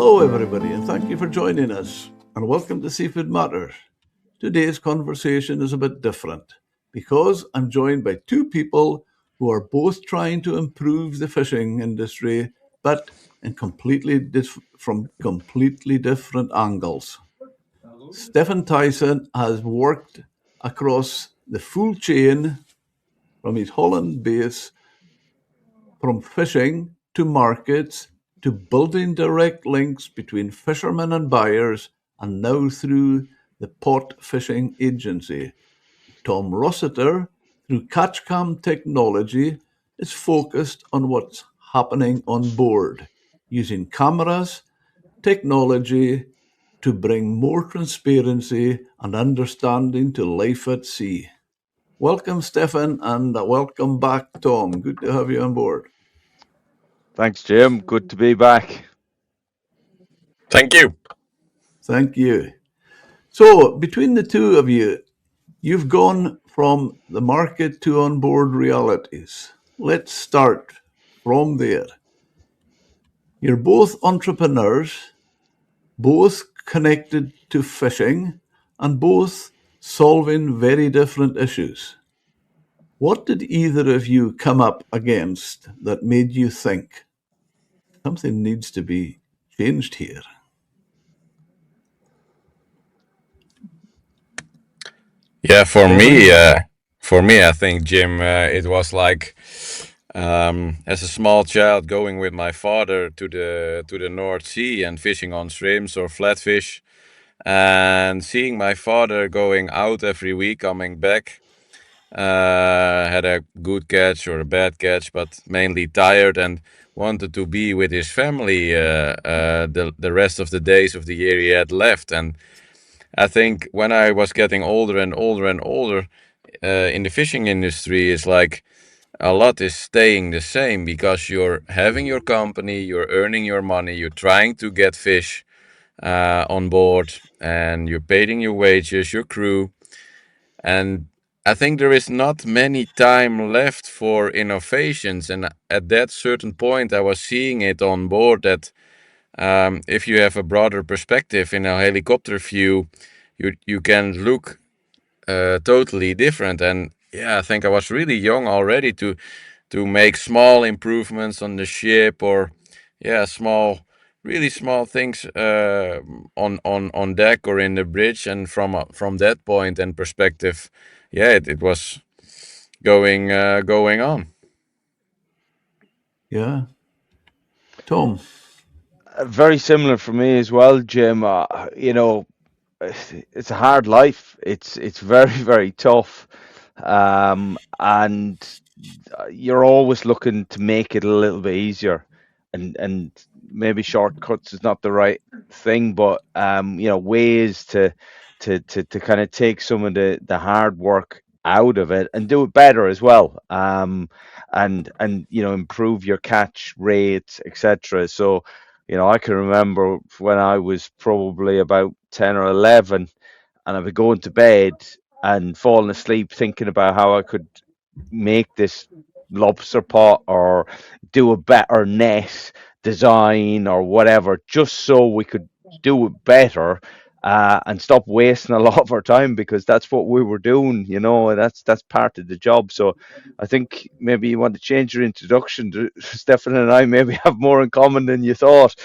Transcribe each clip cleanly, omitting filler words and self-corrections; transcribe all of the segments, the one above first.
Hello, everybody, and thank you for joining us. And welcome to Seafood Matters. Today's conversation is a bit different because I'm joined by two people who are both trying to improve the fishing industry, but from completely different angles. Stephen Tyson has worked across the full chain from his Holland base, from fishing to markets to building direct links between fishermen and buyers, and now through the Pot Fishing Agency. Tom Rossiter, through Catchcam technology, is focused on what's happening on board, using cameras, technology to bring more transparency and understanding to life at sea. Welcome, Stefan, and welcome back, Tom. Good to have you on board. Thanks, Jim. Good to be back. Thank you. Thank you. So, between the two of you, you've gone from the market to on-board realities. Let's start from there. You're both entrepreneurs, both connected to fishing, and both solving very different issues. What did either of you come up against that made you think something needs to be changed here? Yeah, Stefan? for me, I think Jim, it was like as a small child going with my father to the North Sea and fishing on shrimps or flatfish, and seeing my father going out every week, coming back, had a good catch or a bad catch, but mainly tired and wanted to be with his family the rest of the days of the year he had left. And I think when I was getting older and older and older in the fishing industry, it's like a lot is staying the same because you're having your company, you're earning your money, you're trying to get fish on board, and you're paying your wages, your crew, and I think there is not many time left for innovations. And at that certain point, I was seeing it on board that if you have a broader perspective in a helicopter view, you can look totally different. And yeah, I think I was really young already to make small improvements on the ship, or yeah, really small things on deck or in the bridge. And from that point and perspective, yeah, it was going on. Yeah. Tom? Very similar for me as well, Jim. It's a hard life. It's very very tough, and you're always looking to make it a little bit easier, and maybe shortcuts is not the right thing, but ways to kind of take some of the hard work out of it and do it better as well. And improve your catch rates, etc. So I can remember when I was probably about 10 or 11, and I'd be going to bed and falling asleep thinking about how I could make this lobster pot or do a better net design or whatever, just so we could do it better, and stop wasting a lot of our time, because that's what we were doing, and that's part of the job. So I think maybe you want to change your introduction to Stefan, and I maybe have more in common than you thought.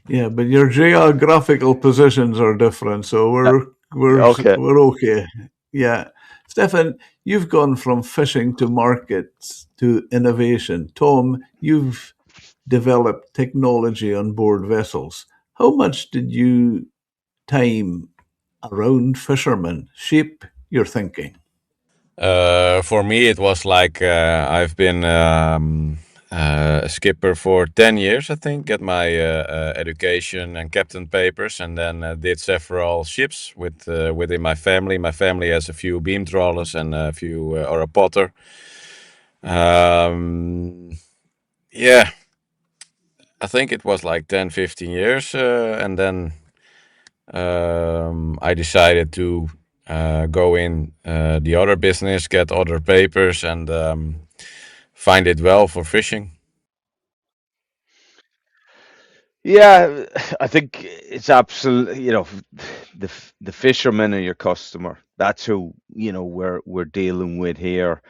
Yeah, but your geographical positions are different, so Uh, okay. we're okay. Yeah, Stefan, you've gone from fishing to markets to innovation. Tom, you've developed technology on board vessels. How much did you time around fishermen shape your thinking? For me, it was like I've been a skipper for 10 years, I think, get my education and captain papers, and then did several ships within my family. My family has a few beam trawlers and a few, or a potter. Um, yeah, I think it was like 10, 15 years. And then I decided to go in the other business, get other papers, and find it well for fishing. Yeah, I think it's absolutely, the fishermen are your customer. That's who, we're dealing with here.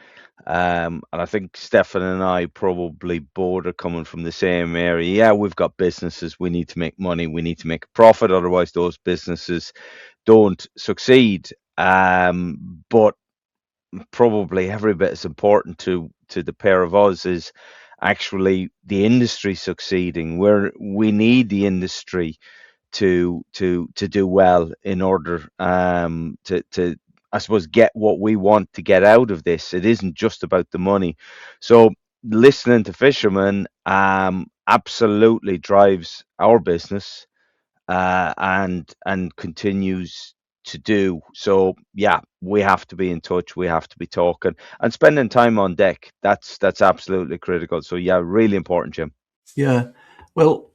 And I think Stefan and I probably both are coming from the same area. Yeah, we've got businesses. We need to make money. We need to make a profit. Otherwise, those businesses don't succeed. But probably every bit as important to the pair of us is actually the industry succeeding. Where we need the industry to do well in order to I suppose get what we want to get out of this. It isn't just about the money. So listening to fishermen absolutely drives our business and continues to do. So yeah, we have to be in touch. We have to be talking and spending time on deck. That's absolutely critical. So yeah, really important, Jim. Yeah. Well,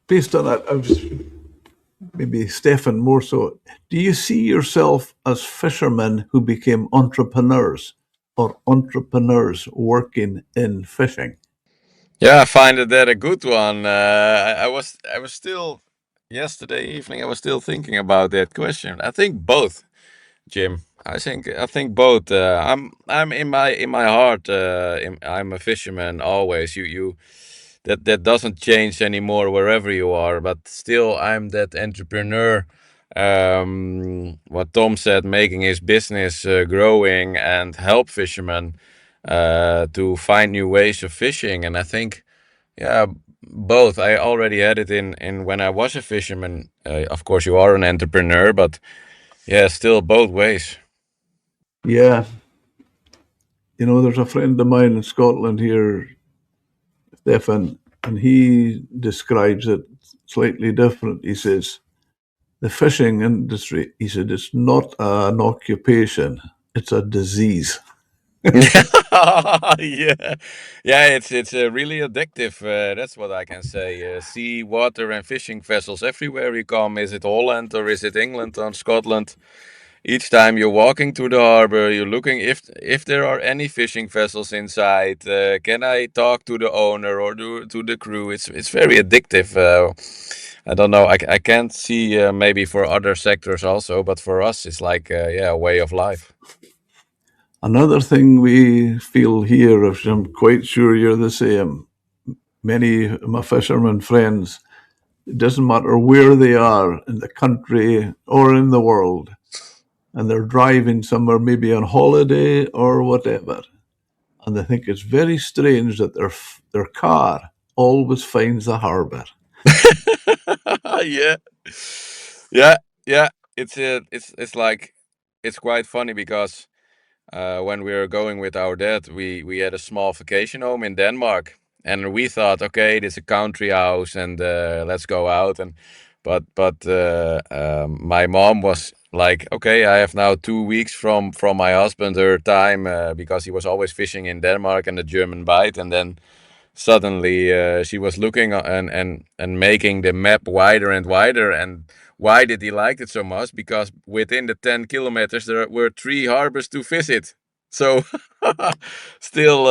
based on that, I was maybe Stefan more so. Do you see yourself as fishermen who became entrepreneurs or entrepreneurs working in fishing? Yeah, I find that a good one. I was still yesterday evening. I was still thinking about that question. I think both, Jim. I think both. I'm in my heart. I'm a fisherman always. You that doesn't change anymore wherever you are. But still, I'm that entrepreneur. What Tom said, making his business growing and help fishermen to find new ways of fishing. And I think, yeah, both. I already had it in when I was a fisherman. Of course, you are an entrepreneur, but yeah, still both ways. Yeah. There's a friend of mine in Scotland here, Stefan, and he describes it slightly different. He says, the fishing industry, he said, it's not an occupation, it's a disease. Yeah, yeah. It's really addictive. That's what I can say. Sea, water, and fishing vessels everywhere you come. Is it Holland or is it England or Scotland? Each time you're walking to the harbor, you're looking if there are any fishing vessels inside. Can I talk to the owner or to the crew? It's very addictive. I don't know. I can't see maybe for other sectors also, but for us, it's like yeah, a way of life. Another thing we feel here, which I'm quite sure you're the same, many of my fishermen friends, it doesn't matter where they are in the country or in the world, and they're driving somewhere, maybe on holiday or whatever, and they think it's very strange that their car always finds the harbour. Yeah, yeah, yeah. It's like it's quite funny because when we were going with our dad, we had a small vacation home in Denmark, and we thought, okay, this is a country house, and let's go out. And but my mom was like, okay, I have now 2 weeks from my husband her time because he was always fishing in Denmark and the German Bight, and then suddenly she was looking and making the map wider and wider. And why did he like it so much? Because within the 10 kilometers there were three harbors to visit. So still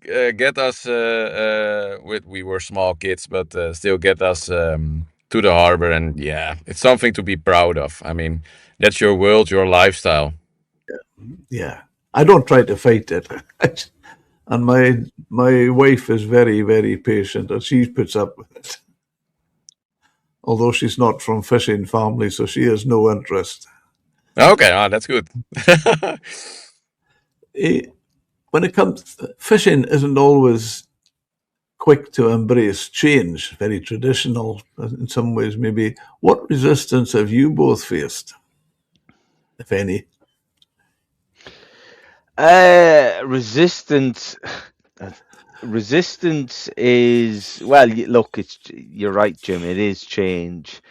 get us with we were small kids, but still get us to the harbor. And yeah, it's something to be proud of. I mean, that's your world, your lifestyle. Yeah, I don't try to fight it. And my wife is very, very patient, and she puts up with it. Although she's not from fishing family, so she has no interest. Okay, that's good. Eh, When it comes, fishing isn't always quick to embrace change. Very traditional in some ways, maybe. What resistance have you both faced, if any? Resistance. uh, Resistance is, well. Look, you're right, Jim. It is change,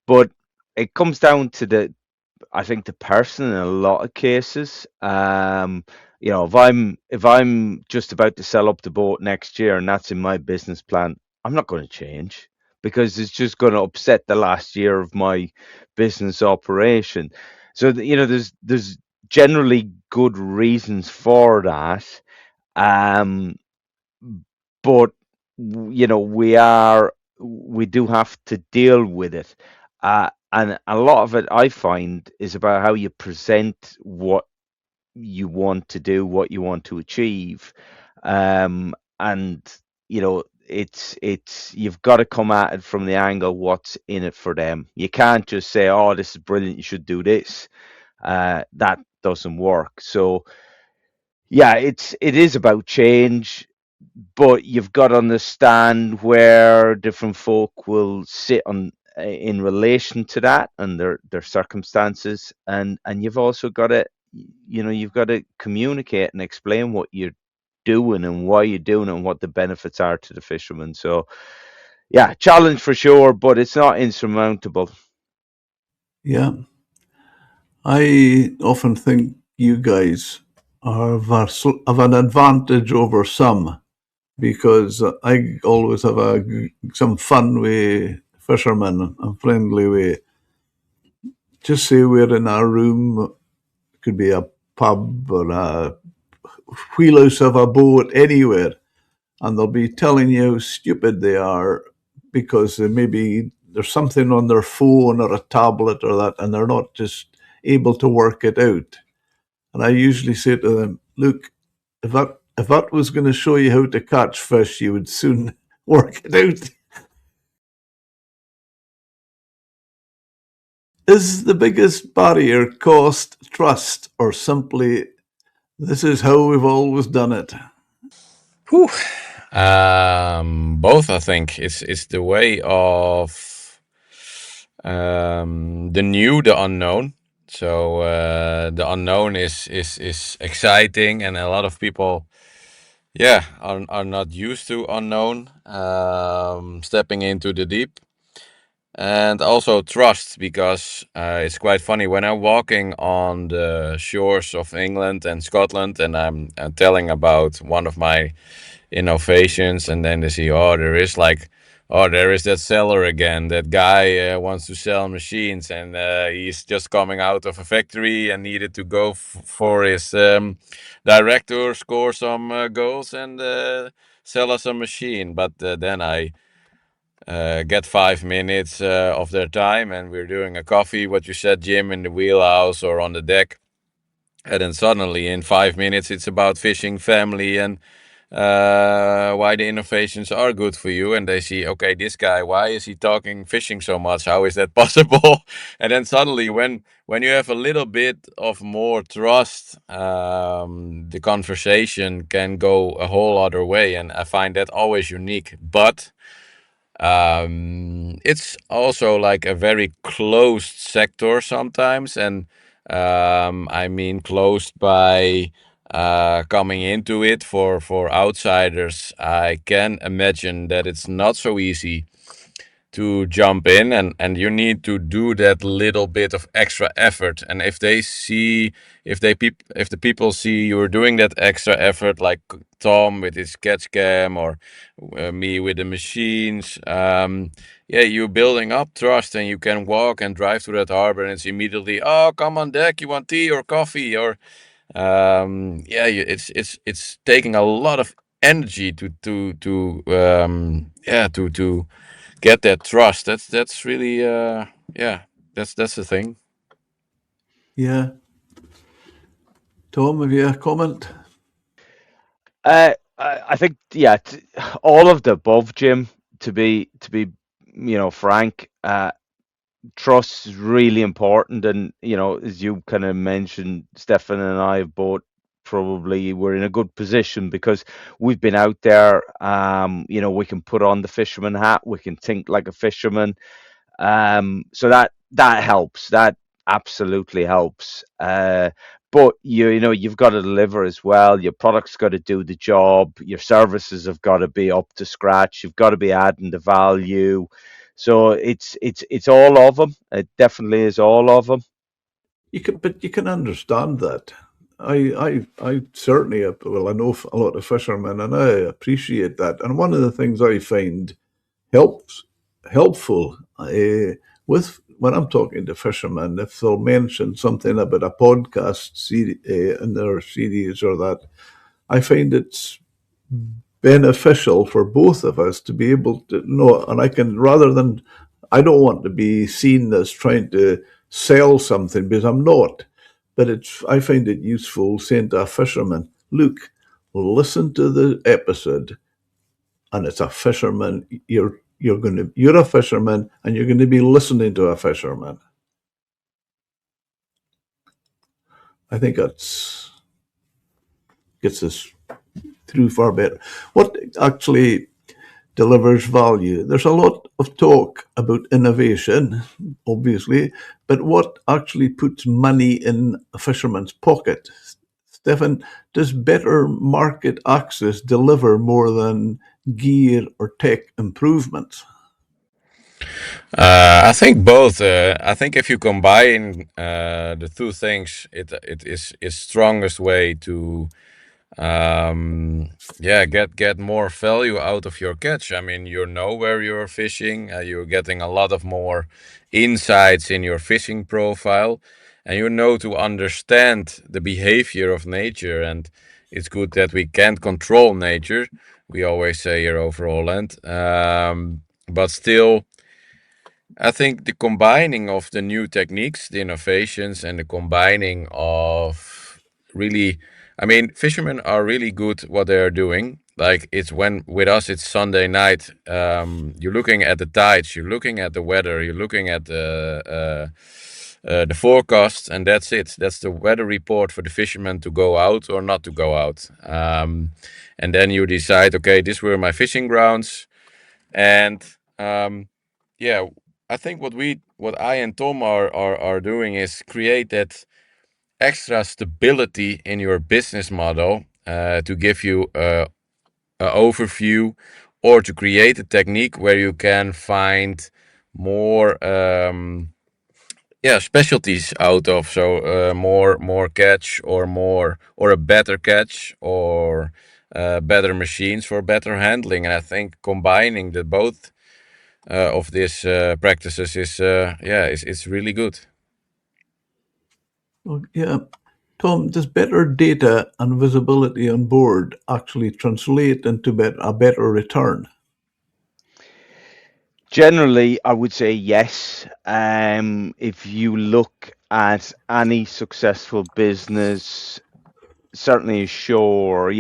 but it comes down to I think the person in a lot of cases. If I'm just about to sell up the boat next year and that's in my business plan, I'm not going to change because it's just going to upset the last year of my business operation. So there's generally good reasons for that. Um, but we are we do have to deal with it. And a lot of it, I find, is about how you present what you want to do, what you want to achieve. And it's you've got to come at it from the angle what's in it for them. You can't just say, "Oh, this is brilliant, you should do this." That doesn't work. So yeah, it is about change, but you've got to understand where different folk will sit on in relation to that and their circumstances, and you've also got to you've got to communicate and explain what you're doing and why you're doing it and what the benefits are to the fishermen. So yeah, challenge for sure, but it's not insurmountable. Yeah. I often think you guys have an advantage over some because I always have some fun with fishermen. I'm friendly with. Just say we're in our room, could be a pub or a wheelhouse of a boat anywhere, and they'll be telling you how stupid they are because maybe there's something on their phone or a tablet or that, and they're not just able to work it out. And I usually say to them, look, if that was going to show you how to catch fish, you would soon work it out. Is the biggest barrier cost, trust, or simply this is how we've always done it? Whew. Both, I think. It's the way of the new, the unknown. So the unknown is exciting, and a lot of people, yeah, are not used to unknown, stepping into the deep. And also trust, because it's quite funny when I'm walking on the shores of England and Scotland, and I'm telling about one of my innovations, and then they see, oh, there is that seller again. That guy wants to sell machines, and he's just coming out of a factory and needed to go for his director, score some goals, and sell us a machine. But then I get 5 minutes of their time, and we're doing a coffee, what you said, Jim, in the wheelhouse or on the deck. And then suddenly in 5 minutes, it's about fishing, family, and why the innovations are good for you. And they see, okay, this guy, why is he talking fishing so much? How is that possible? And then suddenly, when you have a little bit of more trust, the conversation can go a whole other way. And I find that always unique. But it's also like a very closed sector sometimes, and I mean closed by coming into it for outsiders. I can imagine that it's not so easy to jump in, and you need to do that little bit of extra effort. And if they see, if the people see you're doing that extra effort, like Tom with his sketch cam, or me with the machines, yeah, you're building up trust, and you can walk and drive through that harbor, and it's immediately, oh, come on deck, you want tea or coffee, or yeah, it's taking a lot of energy to get that trust. That's really yeah, that's the thing. Yeah. Tom, have you a comment? I think yeah, all of the above, Jim. To be frank, trust is really important, and as you kind of mentioned, Stefan and I have both probably we're in a good position because we've been out there. We can put on the fisherman hat, we can think like a fisherman. So that helps. That absolutely helps. But you've got to deliver as well. Your product's got to do the job. Your services have got to be up to scratch. You've got to be adding the value. So it's all of them. It definitely is all of them. But you can understand that. I certainly, well, I know a lot of fishermen, and I appreciate that. And one of the things I find helps helpful with when I'm talking to fishermen, if they'll mention something about a podcast in their series or that, I find it's beneficial for both of us to be able to know. And I can, rather than, I don't want to be seen as trying to sell something because I'm not. But I find it useful saying to a fisherman, look, listen to the episode, and it's a fisherman. You're a fisherman, and you're going to be listening to a fisherman. I think that's gets us through far better. What actually delivers value? There's a lot of talk about innovation, obviously, but what actually puts money in a fisherman's pocket? Stefan, does better market access deliver more than gear or tech improvements? I think both. I think if you combine the two things, it is strongest way to get more value out of your catch. I mean, you know where you're fishing, you're getting a lot of more insights in your fishing profile, and you know to understand the behavior of nature. And it's good that we can't control nature, we always say here over Holland, but still I think the combining of the new techniques, the innovations, and the combining of really, I mean, fishermen are really good what they are doing. Like it's when with us, it's Sunday night. You're looking at the tides, you're looking at the weather, you're looking at the forecast, and that's it. That's the weather report for the fishermen to go out or not to go out. And then you decide, okay, these were my fishing grounds, and yeah, I think what I and Tom are doing is create that extra stability in your business model to give you a overview or to create a technique where you can find more specialties out of, so more catch or more or a better catch or better machines for better handling. And I think combining the both of these practices is it's really good. Oh, yeah. Tom, does better data and visibility on board actually translate into a better return? Generally, I would say yes. If you look at any successful business, certainly ashore,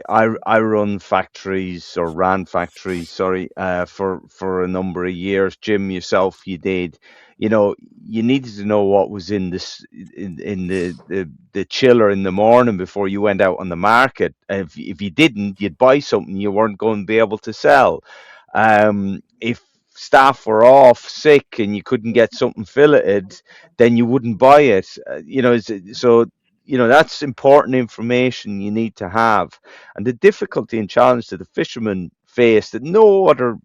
I run factories or ran factories, sorry, for a number of years. Jim, yourself, you did. You know, you needed to know what was in this in the chiller in the morning before you went out on the market. If you didn't, you'd buy something you weren't going to be able to sell. If staff were off sick and you couldn't get something filleted, then you wouldn't buy it. So that's important information you need to have. And the difficulty and challenge that the fishermen face that no other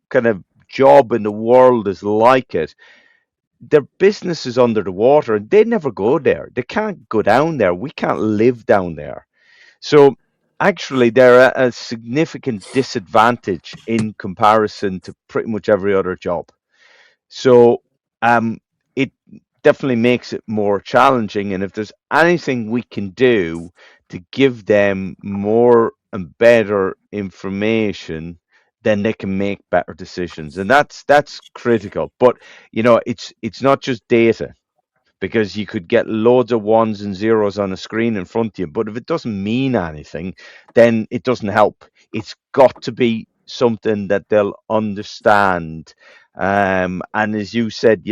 kind of job in the world is like it. Their business is under the water. They never go there. They can't go down there. We can't live down there. So actually, they're at a significant disadvantage in comparison to pretty much every other job. So it definitely makes it more challenging. And if there's anything we can do to give them more and better information, then they can make better decisions. And that's critical. But it's not just data, because you could get loads of ones and zeros on a screen in front of you. But if it doesn't mean anything, then it doesn't help. It's got to be something that they'll understand. And as you said,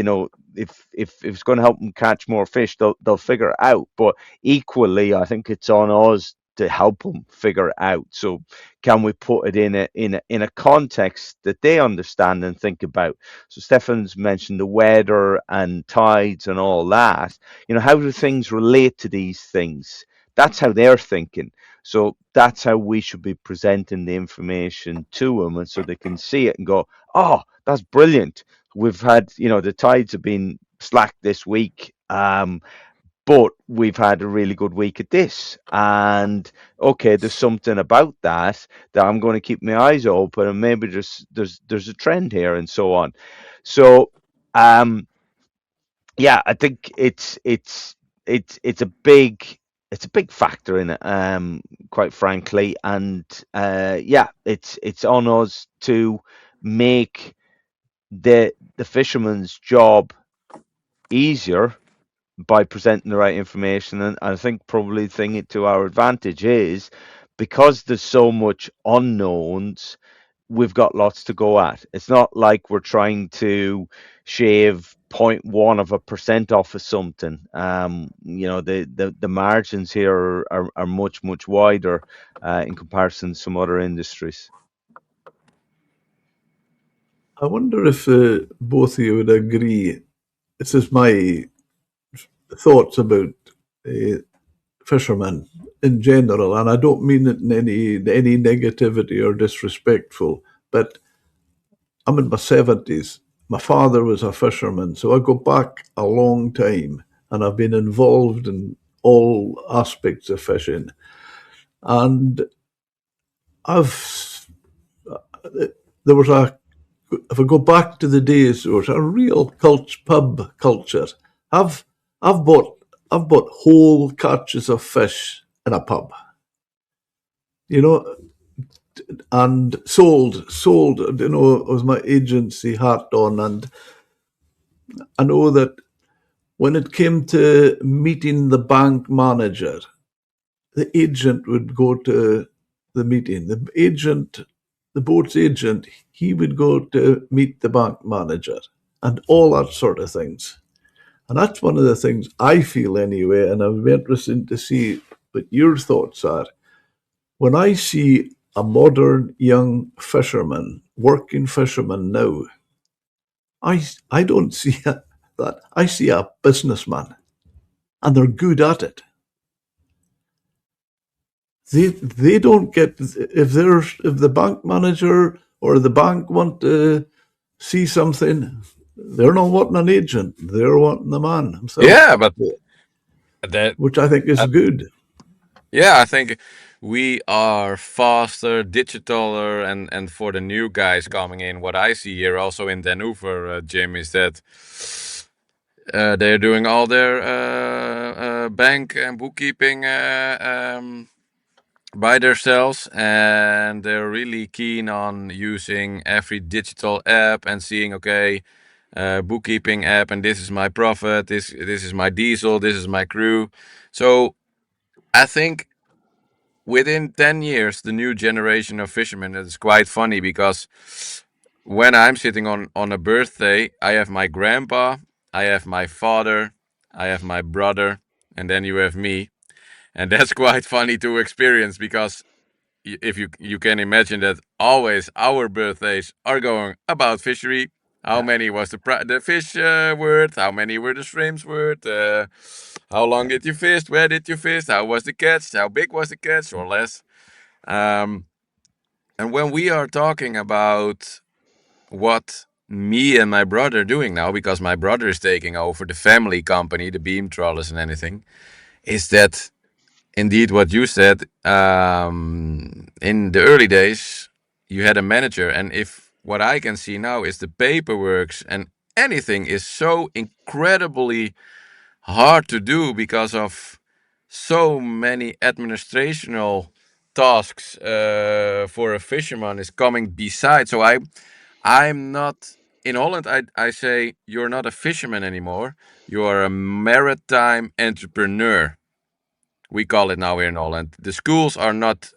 if it's going to help them catch more fish, they'll figure it out. But equally, I think it's on us to help them figure it out. So can we put it in a context that they understand and think about? So Stefan's mentioned the weather and tides and all that. How do things relate to these things? That's how they're thinking. So that's how we should be presenting the information to them, and so they can see it and go, "Oh, that's brilliant. We've had, the tides have been slack this week. But we've had a really good week at this, and okay, there's something about that I'm going to keep my eyes open, and maybe there's a trend here, and so on." So yeah, I think it's a big it's a big factor in it, quite frankly. And yeah, it's on us to make the fisherman's job easier by presenting the right information. And I think probably the thing to our advantage is because there's so much unknowns, we've got lots to go at. It's not like we're trying to shave 0.1% off of something. The margins here are much, much wider in comparison to some other industries. I wonder if both of you would agree. This is my thoughts about uh, fishermen in general, and I don't mean it in any negativity or disrespectful, but I'm in my 70s. My father was a fisherman, so I go back a long time, and I've been involved in all aspects of fishing. And I've there was a if I go back to the days, there was a real pub culture. I've I've bought whole catches of fish in a pub, you know, and sold. You know, with my agency hat on, and I know that when it came to meeting the bank manager, the agent would go to the meeting. The boat's agent, he would go to meet the bank manager and all that sort of things. And that's one of the things I feel anyway, and I'm interested to see what your thoughts are. When I see a modern young fisherman, working fisherman now, I don't see that. I see a businessman, and they're good at it. They don't get if the bank manager or the bank want to see something, they're not wanting an agent. They're wanting the man himself, Yeah, but that which I think is uh, good. yeah, I think we are faster, digitaler, and for the new guys coming in, what I see here also in Vancouver, Jim, is that they're doing all their bank and bookkeeping by themselves, and they're really keen on using every digital app and seeing, okay, bookkeeping app, and this is my profit, this is my diesel, this is my crew. So I think within 10 years, the new generation of fishermen is quite funny because when I'm sitting on a birthday, I have my grandpa, I have my father, I have my brother, and then you have me. And that's quite funny to experience because if you can imagine that always our birthdays are going about fishery. How Yeah, many was the fish worth? How many were the shrimps worth? How long yeah. did you fish? Where did you fish? How was the catch? How big was the catch or less? Um, and when we are talking about what me and my brother are doing now, because my brother is taking over the family company, the beam trawlers and anything, is that indeed what you said. In the early days, you had a manager, and if what I can see now is the paperworks and anything is so incredibly hard to do because of so many administrational tasks for a fisherman is coming beside. So I'm not in Holland. I say you're not a fisherman anymore. You are a maritime entrepreneur. We call it now here in Holland. The schools are not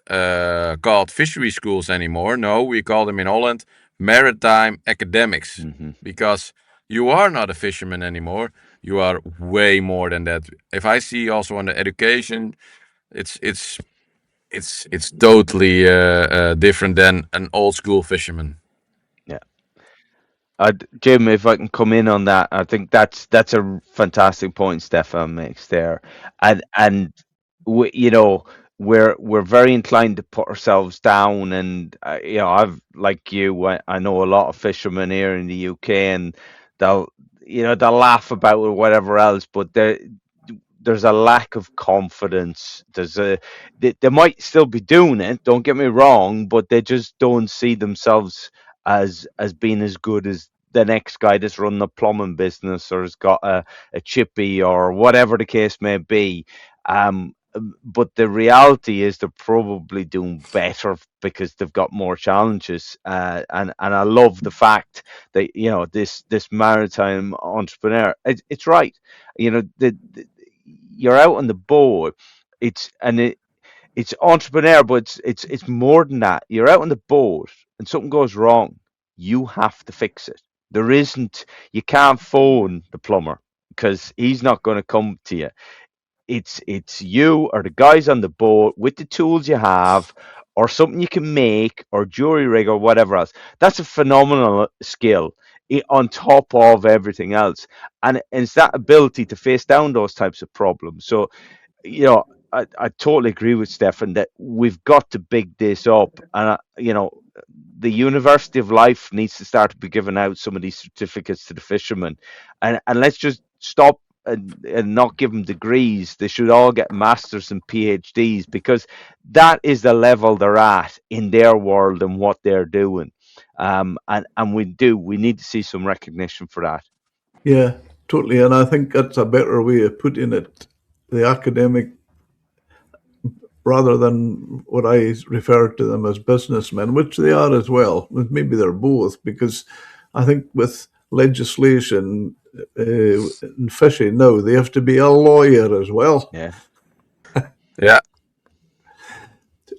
called fishery schools anymore. No, we call them in Holland maritime academics Hmm. because you are not a fisherman anymore. You are way more than that. If I see also on the education, it's it's it's totally different than an old school fisherman. Yeah. Jim, if I can come in on that, I think that's a fantastic point Stefan makes there, and you know, we're very inclined to put ourselves down, and I've like you, I know a lot of fishermen here in the UK, and they'll they'll laugh about it or whatever else, but there's a lack of confidence. They might still be doing it, don't get me wrong, but they just don't see themselves as being as good as the next guy that's run the plumbing business or has got a chippy or whatever the case may be. but the reality is they're probably doing better because they've got more challenges. And I love the fact that this maritime entrepreneur. It's right. You're out on the boat. It's entrepreneur, but it's more than that. You're out on the boat and something goes wrong. You have to fix it. There isn't. You can't phone the plumber because he's not going to come to you. It's you or the guys on the boat with the tools you have, or something you can make, or jury rig, or whatever else. That's a phenomenal skill on top of everything else, and it's that ability to face down those types of problems. So you know, I totally agree with Stefan that we've got to big this up, and the University of Life needs to start to be giving out some of these certificates to the fishermen, and let's just stop and not give them degrees. They should all get masters and PhDs because that is the level they're at in their world and what they're doing. And we need to see some recognition for that. Yeah, totally. And I think that's a better way of putting it. The academic, rather than what I refer to them as businessmen, which they are as well. Maybe they're both, because I think with legislation in fishing now, they have to be a lawyer as well. Yeah. Yeah.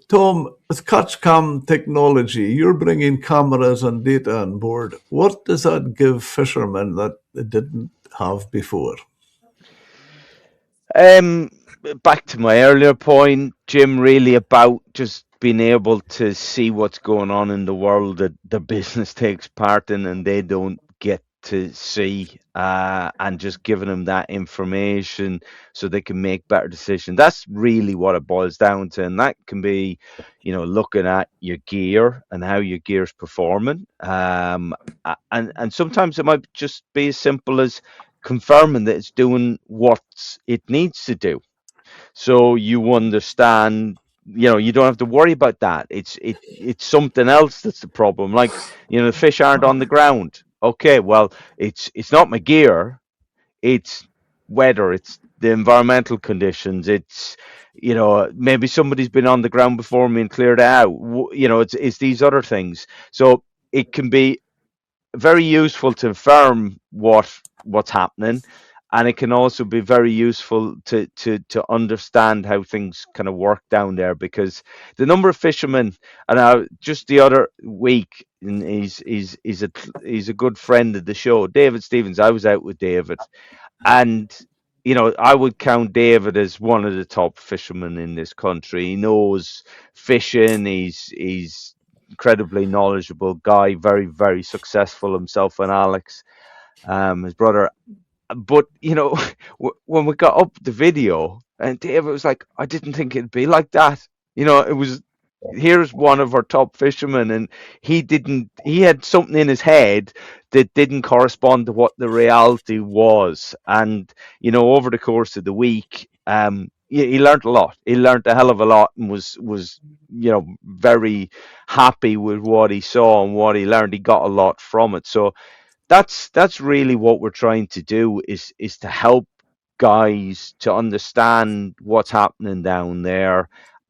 Tom, with CatchCam technology, you're bringing cameras and data on board. What does that give fishermen that they didn't have before? Um, Back to my earlier point, Jim, really about just being able to see what's going on in the world that the business takes part in and they don't get to see, and just giving them that information so they can make better decisions. That's really what it boils down to, and that can be, looking at your gear and how your gear's performing. And sometimes it might just be as simple as confirming that it's doing what it needs to do. So you understand, you don't have to worry about that. It's something else that's the problem. Like, the fish aren't on the ground. Okay, well, it's not my gear, it's weather, it's the environmental conditions, it's maybe somebody's been on the ground before me and cleared it out. It's these other things. So it can be very useful to affirm what's happening, and it can also be very useful to understand how things kind of work down there, because the number of fishermen, and just the other week, and he's a good friend of the show, David Stevens. I was out with David, and I would count David as one of the top fishermen in this country. He knows fishing. He's incredibly knowledgeable guy, very, very successful himself, and Alex, his brother. But when we got up the video, and David was like, I didn't think it'd be like that. It was, here's one of our top fishermen, and he had something in his head that didn't correspond to what the reality was. And over the course of the week, he learned a lot. He learned a hell of a lot, and was very happy with what he saw and what he learned. He got a lot from it. So that's really what we're trying to do, is to help guys to understand what's happening down there,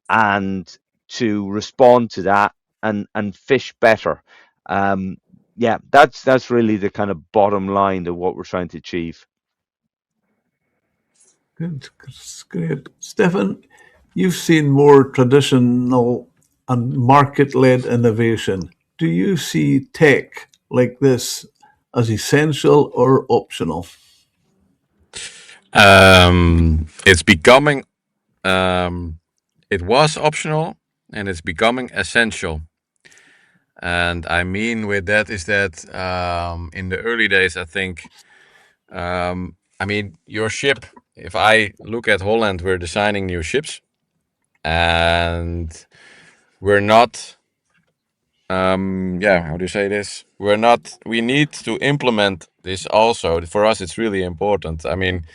and to respond to that, and fish better. Yeah, that's really the kind of bottom line of what we're trying to achieve. Good, great. Stefan, you've seen more traditional and market-led innovation. Do you see tech like this as essential or optional? It's becoming. It was optional, and it's becoming essential. And I mean with that is that in the early days, I think, I mean, your ship, if I look at Holland, we're designing new ships, and we're not, yeah, how do you say this? We need to implement this also. For us, it's really important. I mean,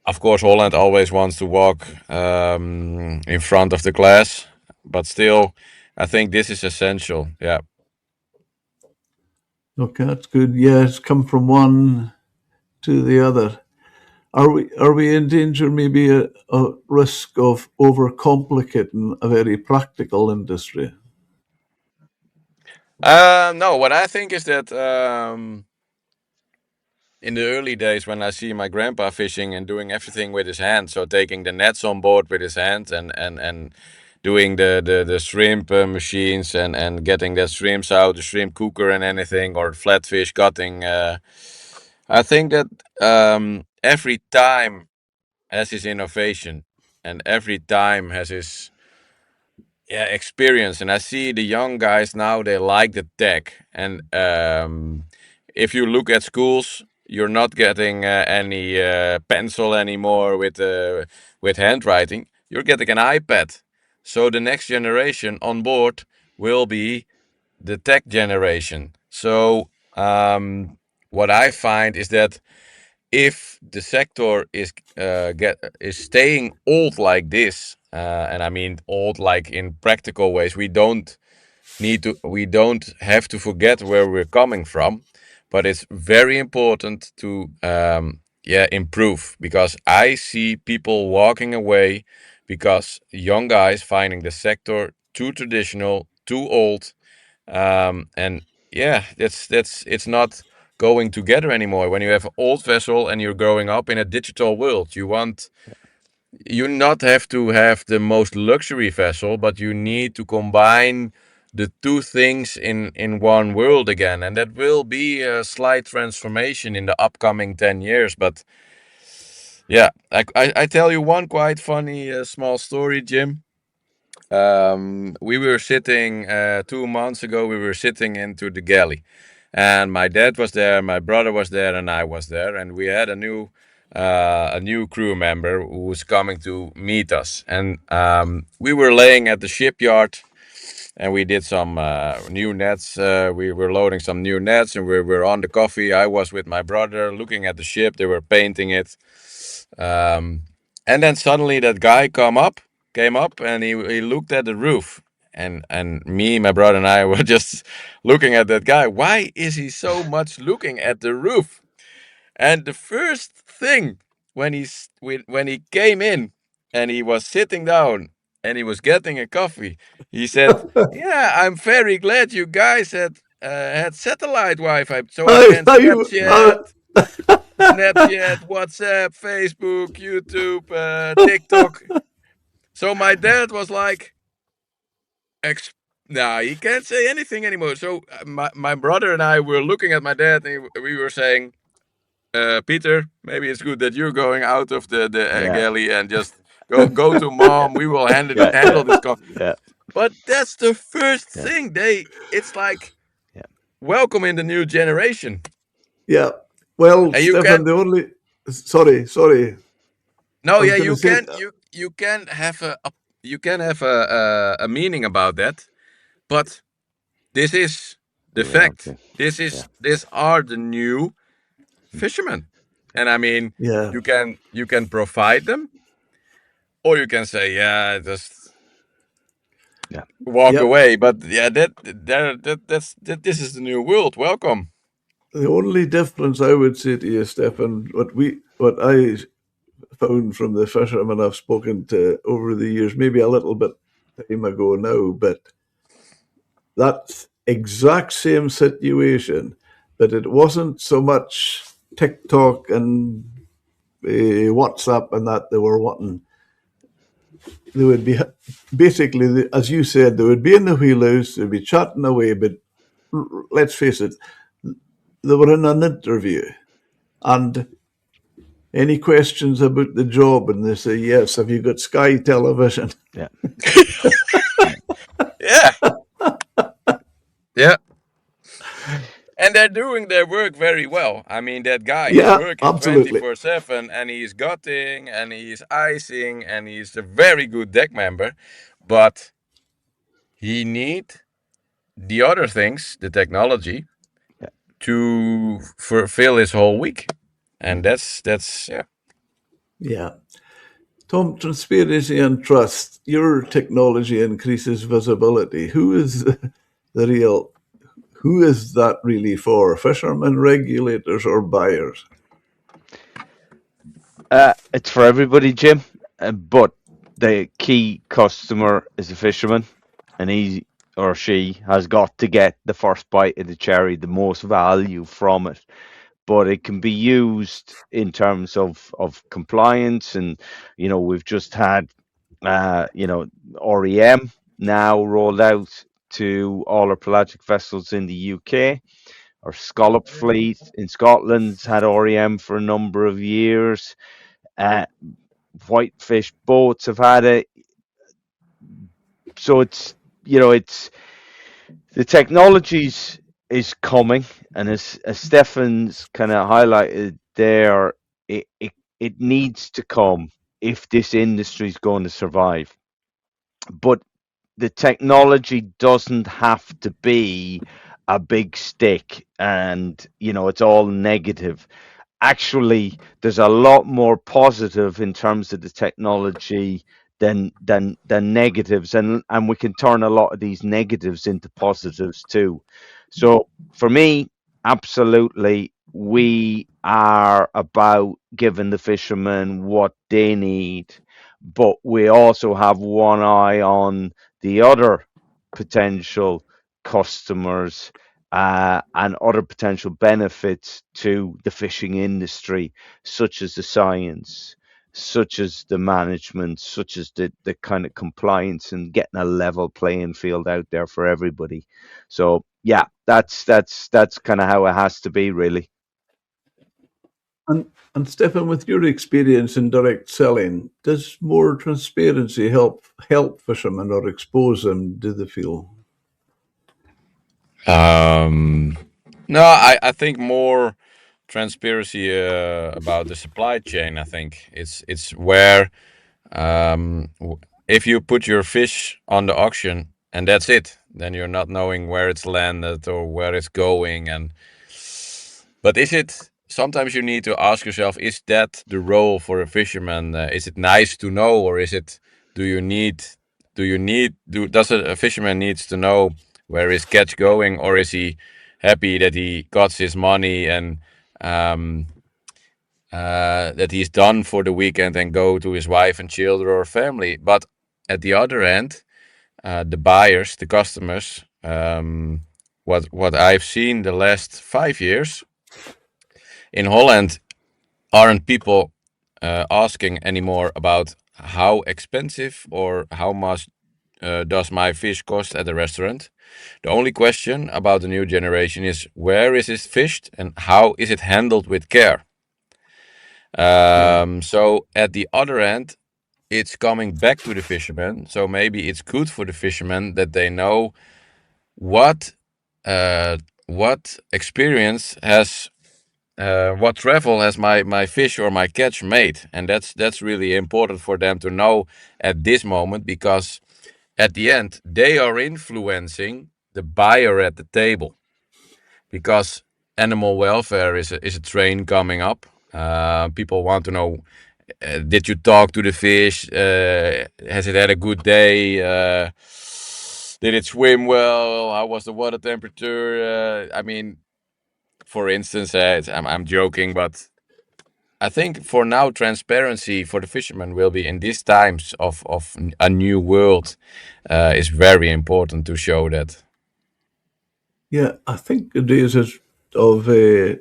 of course, Holland always wants to walk in front of the class, but still, I think this is essential. Yeah. Okay, that's good. Yeah, it's come from one to the other. Are we in danger, maybe a risk of overcomplicating a very practical industry? No, what I think is that in the early days when I see my grandpa fishing and doing everything with his hands, so taking the nets on board with his hands and doing the shrimp machines and getting the shrimps out, the shrimp cooker and anything, or flatfish gutting. I think that every time has his innovation and every time has his experience. And I see the young guys now, they like the tech. And if you look at schools, you're not getting any pencil anymore with handwriting. You're getting an iPad. So the next generation on board will be the tech generation. So what I find is that if the sector is staying old like this, and I mean old like in practical ways, we don't have to forget where we're coming from, but it's very important to improve, because I see people walking away because young guys finding the sector too traditional, too old, and yeah, that's it's not going together anymore. When you have an old vessel and you're growing up in a digital world, you not have to have the most luxury vessel, but you need to combine the two things in one world again, and that will be a slight transformation in the upcoming 10 years. But yeah, I tell you one quite funny small story, Jim. We were sitting 2 months ago. We were sitting into the galley, and my dad was there, my brother was there, and I was there, and we had a new crew member who was coming to meet us, and we were laying at the shipyard, and we did some new nets. We were loading some new nets, and we were on the coffee. I was with my brother looking at the ship. They were painting it. Um, and then suddenly that guy came up, and he looked at the roof. And me, my brother, and I were just looking at that guy. Why is he so much looking at the roof? And the first thing when he came in and he was sitting down and he was getting a coffee, he said, "Yeah, I'm very glad you guys had satellite Wi-Fi, so I I, can I, Snapchat, WhatsApp, Facebook, YouTube, TikTok." So my dad was like, "Nah, he can't say anything anymore." So my brother and I were looking at my dad, and we were saying, "Peter, maybe it's good that you're going out of the Yeah. galley and just go to mom. We will Yeah. handle Yeah. this." Yeah. But that's the first Yeah. thing. It's like Yeah. welcome in the new generation, yeah. Well, and you Stefan, can the only. Sorry. no, I was yeah, going to say. you can have you can have a meaning about that, but this is the The fact. reality. Yeah. These are the new fishermen, and I mean, Yeah, you can provide them, or you can say, yeah, just Yeah. walk yep. away. But yeah, this is the new world. Welcome. The only difference I would say to you, Stefan, what I found from the fishermen I've spoken to over the years, maybe a little bit time ago now, but that exact same situation, but it wasn't so much TikTok and WhatsApp and that they were wanting. They would be basically, as you said, they would be in the wheelhouse, they'd be chatting away, but let's face it, they were in an interview. And any questions about the job? And they say, yes. Have you got Sky Television? Yeah. Yeah, yeah. And they're doing their work very well. I mean, that guy, he's Yeah, working absolutely. 24/7, and he's gutting and he's icing and he's a very good deck member. But he need the other things, the technology, Yeah. to fulfill his whole week. And Mhm. that's yeah. Yeah. Tom, transparency and trust. Your technology increases visibility. Who is the real, who is that really for? Fishermen, regulators, or buyers? It's for everybody, Jim. But the key customer is a fisherman, and he or she has got to get the first bite of the cherry, the most value from it. But it can be used in terms of compliance, and we've just had REM now rolled out to all our pelagic vessels in the UK. Our scallop fleet in Scotland's had REM for a number of years. Uh, Whitefish boats have had it. So it's the technologies is coming, and as Stefan's kind of highlighted there, it needs to come if this industry is going to survive. But the technology doesn't have to be a big stick, and it's all negative. Actually, there's a lot more positive in terms of the technology than negatives, and we can turn a lot of these negatives into positives too. So for me, absolutely, we are about giving the fishermen what they need, but we also have one eye on the other potential customers, and other potential benefits to the fishing industry, such as the science, such as the management, such as the kind of compliance, and getting a level playing field out there for everybody. So yeah, that's kind of how it has to be, really. And Stefan, with your experience in direct selling, does more transparency help fishermen or expose them? Do they feel? Um, no, I think more transparency about the supply chain. I think it's where if you put your fish on the auction and that's it, then you're not knowing where it's landed or where it's going. And but is it? Sometimes you need to ask yourself: is that the role for a fisherman? Is it nice to know, or is it? Do you need? Do you need? Does a fisherman needs to know where his catch going, or is he happy that he got his money and um, that he's done for the weekend and go to his wife and children or family? But at the other end, the buyers, the customers, what I've seen the last 5 years in Holland, aren't people asking anymore about how expensive or how much does my fish cost at the restaurant. The only question about the new generation is where is it fished and how is it handled with care. Yeah. So at the other end, it's coming back to the fishermen. So maybe it's good for the fishermen that they know what what experience has what travel has my fish or my catch made, and that's really important for them to know at this moment, because at the end they are influencing the buyer at the table, because animal welfare is a train coming up. People want to know, did you talk to the fish? Has it had a good day? Did it swim well? How was the water temperature? I mean, for instance, I'm joking, but I think for now, transparency for the fishermen will be in these times of a new world is very important to show that. Yeah, I think the days of I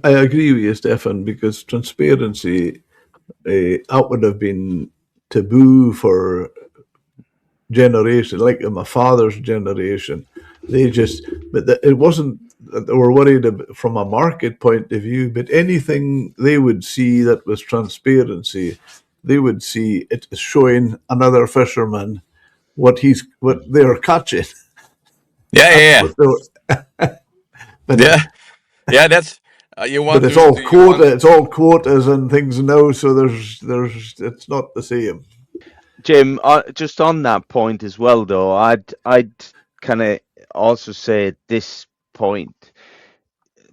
agree with you, Stefan, because transparency that would have been taboo for generation, like my father's generation. They just, it wasn't that they were worried from a market point of view, but anything they would see that was transparency, they would see it as showing another fisherman what they're catching. Yeah, That's yeah, what they were, but yeah, yeah. That's you but want to you want. it's all quotas and things now, so there's it's not the same. Jim, just on that point as well, though, I'd kind of also say at this point,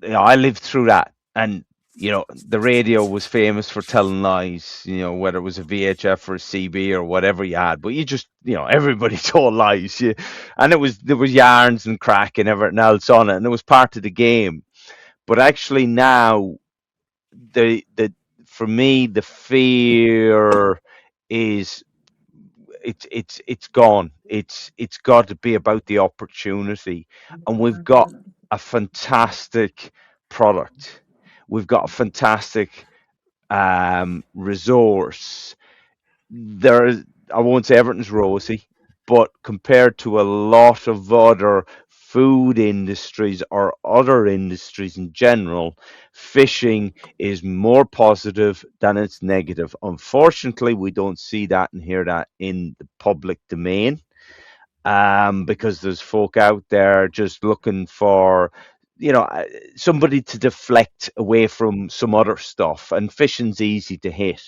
I lived through that, and the radio was famous for telling lies. Whether it was a VHF or a CB or whatever you had, but you just everybody told lies. And there was yarns and crack and everything else on it, and it was part of the game. But actually now the for me, the fear is it's gone. It's got to be about the opportunity, and we've got a fantastic product. We've got a fantastic resource. There is, I won't say everything's rosy, but compared to a lot of other food industries or other industries in general, fishing is more positive than it's negative. Unfortunately, we don't see that and hear that in the public domain, because there's folk out there just looking for, you know, somebody to deflect away from some other stuff, and fishing's easy to hit.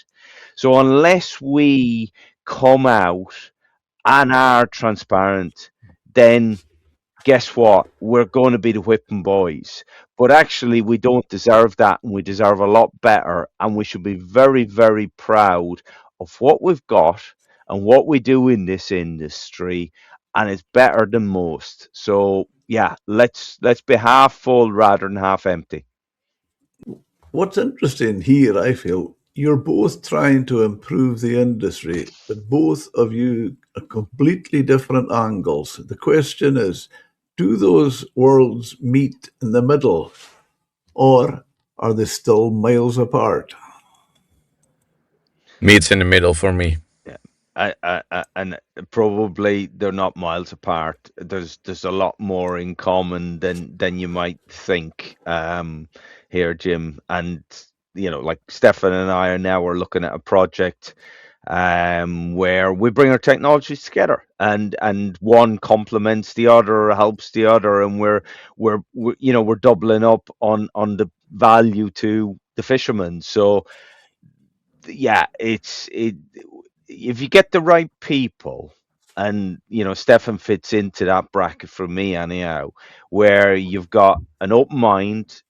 So unless we come out and are transparent, then guess what? We're going to be the whipping boys. But actually, we don't deserve that, and we deserve a lot better. And we should be very, very proud of what we've got and what we do in this industry, and it's better than most. So yeah, let's be half full rather than half empty. What's interesting here, I feel, you're both trying to improve the industry, but both of you are completely different angles. The question is, do those worlds meet in the middle, or are they still miles apart? Meets in the middle for me. Yeah, and probably they're not miles apart. There's a lot more in common than you might think. Here, Jim, and you know, like Stefan and I are now we're looking at a project where we bring our technologies together, and one complements the other, helps the other, and we're you know we're doubling up on the value to the fishermen. So yeah, it if you get the right people, and you know Stefan fits into that bracket for me anyhow, where you've got an open mind,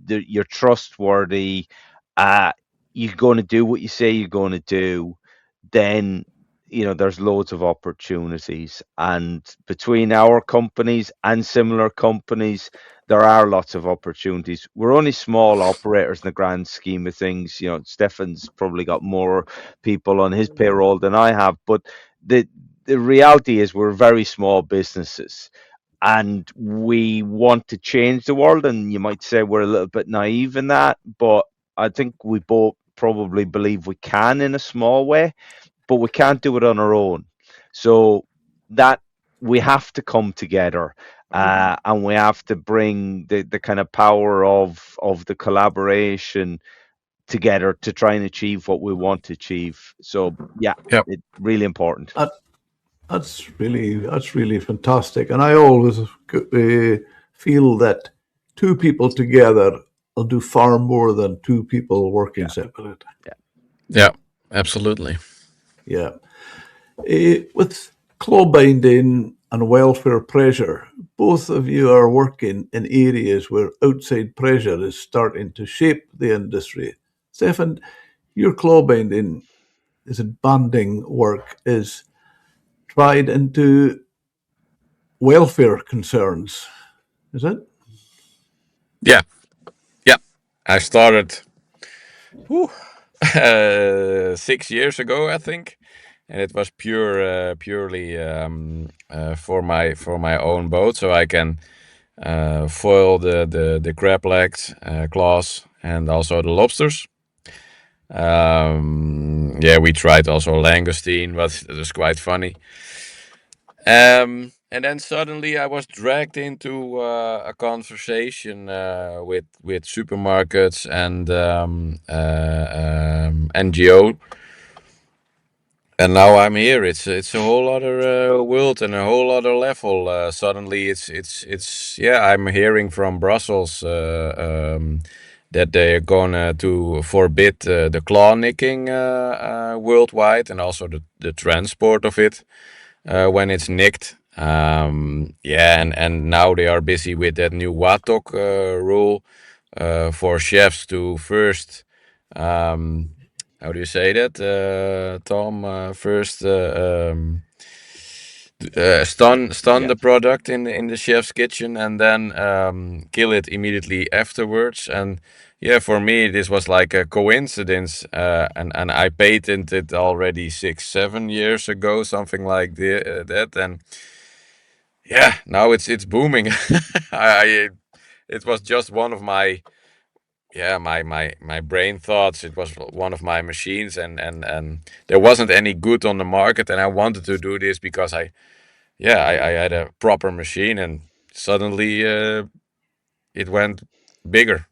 you're trustworthy, uh, you're going to do what you say you're going to do, then you know there's loads of opportunities. And between our companies and similar companies, there are lots of opportunities. We're only small operators in the grand scheme of things. You know, Stefan's probably got more people on his payroll than I have, but the the reality is we're very small businesses, and we want to change the world. And you might say we're a little bit naive in that, but I think we both probably believe we can in a small way, but we can't do it on our own. So that we have to come together, and we have to bring the kind of power of the collaboration together to try and achieve what we want to achieve. So yeah, Yep. it's really important. That, that's really fantastic, and I always feel that two people together will do far more than two people working Yeah, separate. yeah. Yeah, absolutely. Yeah. With claw binding and welfare pressure, both of you are working in areas where outside pressure is starting to shape the industry. Stefan, your claw binding is it banding work is tied into welfare concerns, is it? Yeah, yeah. I started whew, 6 years ago, I think, and it was purely for my own boat, so I can foil the crab legs, claws, and also the lobsters. Yeah, we tried also langoustine, but it was quite funny. And then suddenly I was dragged into a conversation with supermarkets and NGO, and now I'm here. It's a whole other world and a whole other level. Suddenly, it's yeah. I'm hearing from Brussels that they're gonna to forbid the claw nicking worldwide, and also the transport of it when it's nicked. Yeah, and now they are busy with that new WATOC rule for chefs to first. Um, how do you say that, Tom? First, stun Yeah. the product in the chef's kitchen, and then kill it immediately afterwards. And yeah, for me this was like a coincidence, and I patented already 6 7 years ago, something like that. And yeah, now it's booming. I it was just one of my, yeah, my brain thoughts. It was one of my machines, and there wasn't any good on the market, and I wanted to do this because I had a proper machine, and suddenly it went bigger.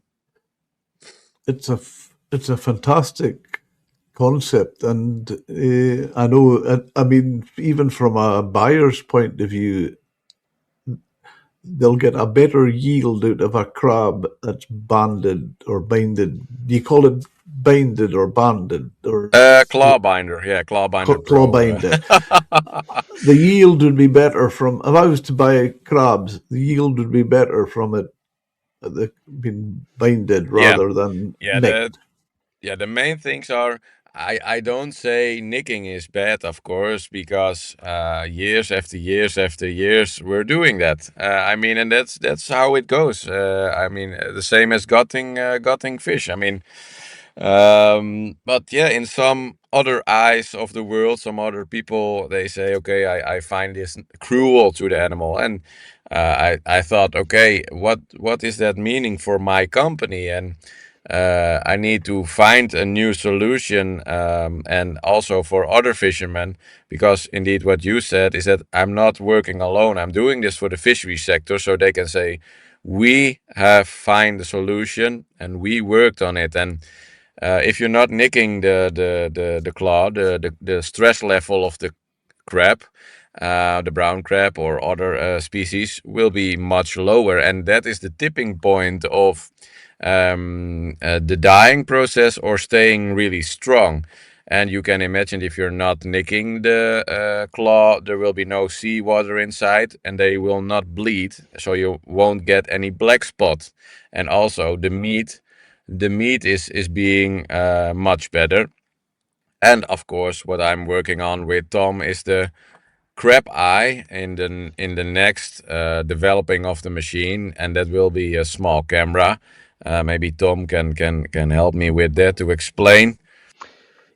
It's a fantastic concept, and I know. I mean, even from a buyer's point of view, they'll get a better yield out of a crab that's banded or binded. Do you call it binded or banded or Claw binder, yeah, claw binder claw pro. binded? The yield would be better from, if I was to buy crabs, the yield would be better from it being binded Yeah, rather than yeah. nicked. The main things are, I don't say nicking is bad, of course, because years after years after years we're doing that. I mean, and that's how it goes. I mean, the same as gutting fish. I mean, but yeah, in some other eyes of the world, some other people, they say, okay, I find this cruel to the animal. And I thought, okay, what is that meaning for my company? And I need to find a new solution, and also for other fishermen, because indeed what you said is that I'm not working alone. I'm doing this for the fishery sector, so they can say, we have find a solution and we worked on it. And if you're not nicking the claw, the stress level of the crab, the brown crab or other species will be much lower, and that is the tipping point of the dying process or staying really strong. And you can imagine, if you're not nicking the claw, there will be no seawater inside, and they will not bleed, so you won't get any black spot. And also the meat is being much better. And of course, what I'm working on with Tom is the crab eye in the next developing of the machine, and that will be a small camera. Maybe Tom can help me with that to explain.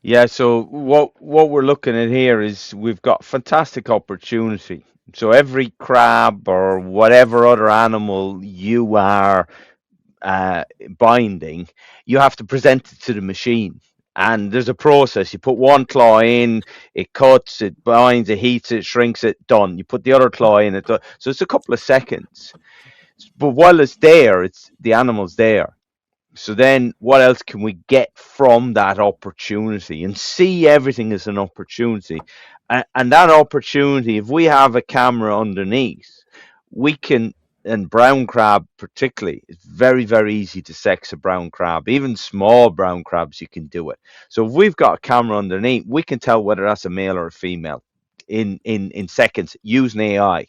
Yeah, so what we're looking at here is we've got fantastic opportunity. So every crab or whatever other animal you are binding, you have to present it to the machine. And there's a process. You put one claw in, it cuts, it binds, it heats, it shrinks it, done. You put the other claw in, it done. So it's a couple of seconds. But while it's there, it's the animal's there. So then what else can we get from that opportunity, and see everything as an opportunity? And that opportunity, if we have a camera underneath, we can, and brown crab particularly, it's very, very easy to sex a brown crab. Even small brown crabs, you can do it. So if we've got a camera underneath, we can tell whether that's a male or a female in seconds using AI.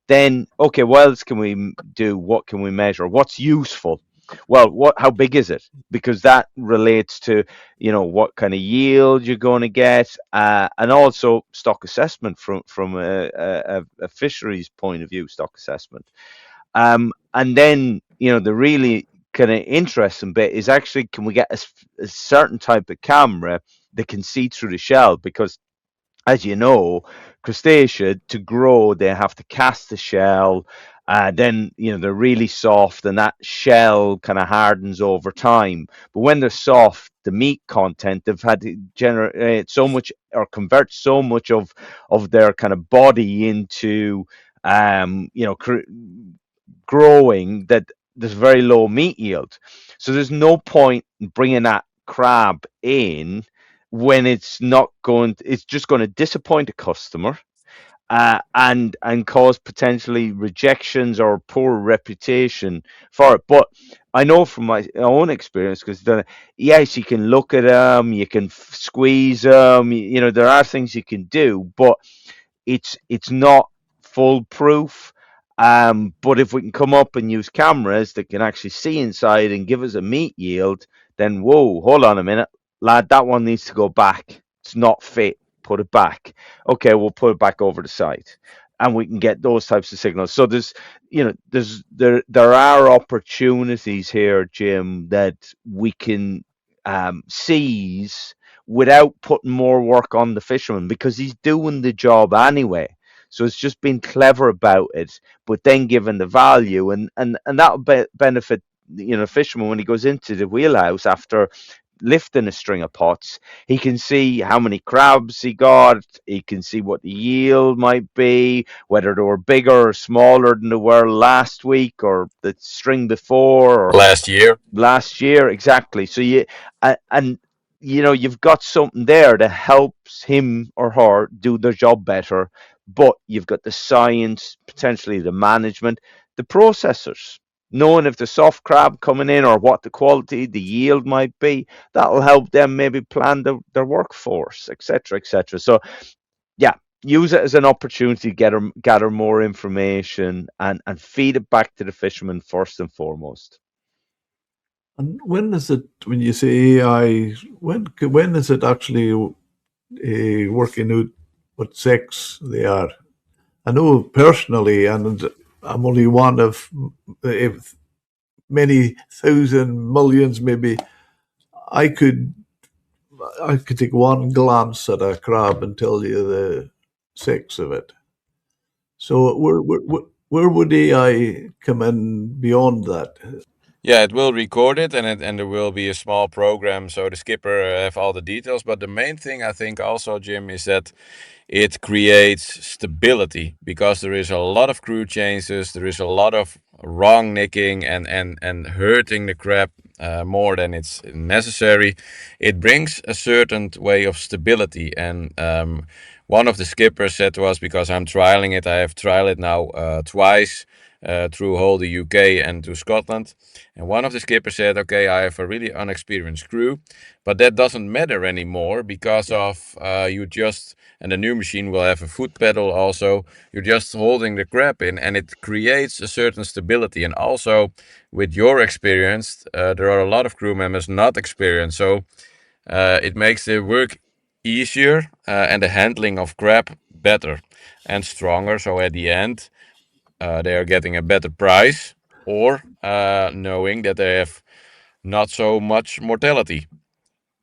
Then, okay, what else can we do? What can we measure? What's useful? Well, how big is it? Because that relates to, what kind of yield you're going to get, and also stock assessment from a fisheries point of view, stock assessment. And then, the really kind of interesting bit is, actually, can we get a certain type of camera that can see through the shell? Because, as you know, crustacea, to grow, they have to cast the shell. Then, they're really soft, and that shell kind of hardens over time. But when they're soft, the meat content, they've had to generate so much, or convert so much of their kind of body into, growing, that there's very low meat yield. So there's no point in bringing that crab in when it's just going to disappoint a customer, and cause potentially rejections or poor reputation for it. But I know from my own experience, because yes, you can look at them, you can squeeze them, there are things you can do, but it's not foolproof. But if we can come up and use cameras that can actually see inside and give us a meat yield, then whoa, hold on a minute, lad, that one needs to go back. It's not fit. put it back. Okay, we'll put it back over the side, and we can get those types of signals. So there are opportunities here, Jim, that we can seize without putting more work on the fisherman, because he's doing the job anyway. So it's just being clever about it, but then given the value, and that'll benefit fisherman when he goes into the wheelhouse after lifting a string of pots. He can see how many crabs he got. He can see what the yield might be, whether they were bigger or smaller than they were last week or the string before or Last year. last year. Exactly. So and you've got something there that helps him or her do their job better, but you've got the science, potentially the management, the processors, knowing if the soft crab coming in or what the quality, the yield might be. That'll help them maybe plan their workforce, etc., etc. So yeah, use it as an opportunity to gather more information and feed it back to the fishermen first and foremost. And when is it, when you say AI, when is it actually working out what sex they are? I know personally, and I'm only one of many thousand millions, maybe. I could I could take one glance at a crab and tell you the sex of it. So where would AI come in beyond that? Yeah, it will record it, and there will be a small program so the skipper have all the details. But the main thing I think also, Jim, is that it creates stability because there is a lot of crew changes, there is a lot of wrong nicking and hurting the crab more than it's necessary. It brings a certain way of stability, and one of the skippers said to us, because I'm trialing it, I have trialed it now twice through whole the UK and to Scotland. And one of the skippers said, "Okay, I have a really unexperienced crew, but that doesn't matter anymore because of you just and the new machine will have a foot pedal also. You're just holding the crab in, and it creates a certain stability. And also, with your experience, there are a lot of crew members not experienced, so it makes the work easier and the handling of crab better and stronger. So at the end, they are getting a better price, or knowing that they have not so much mortality.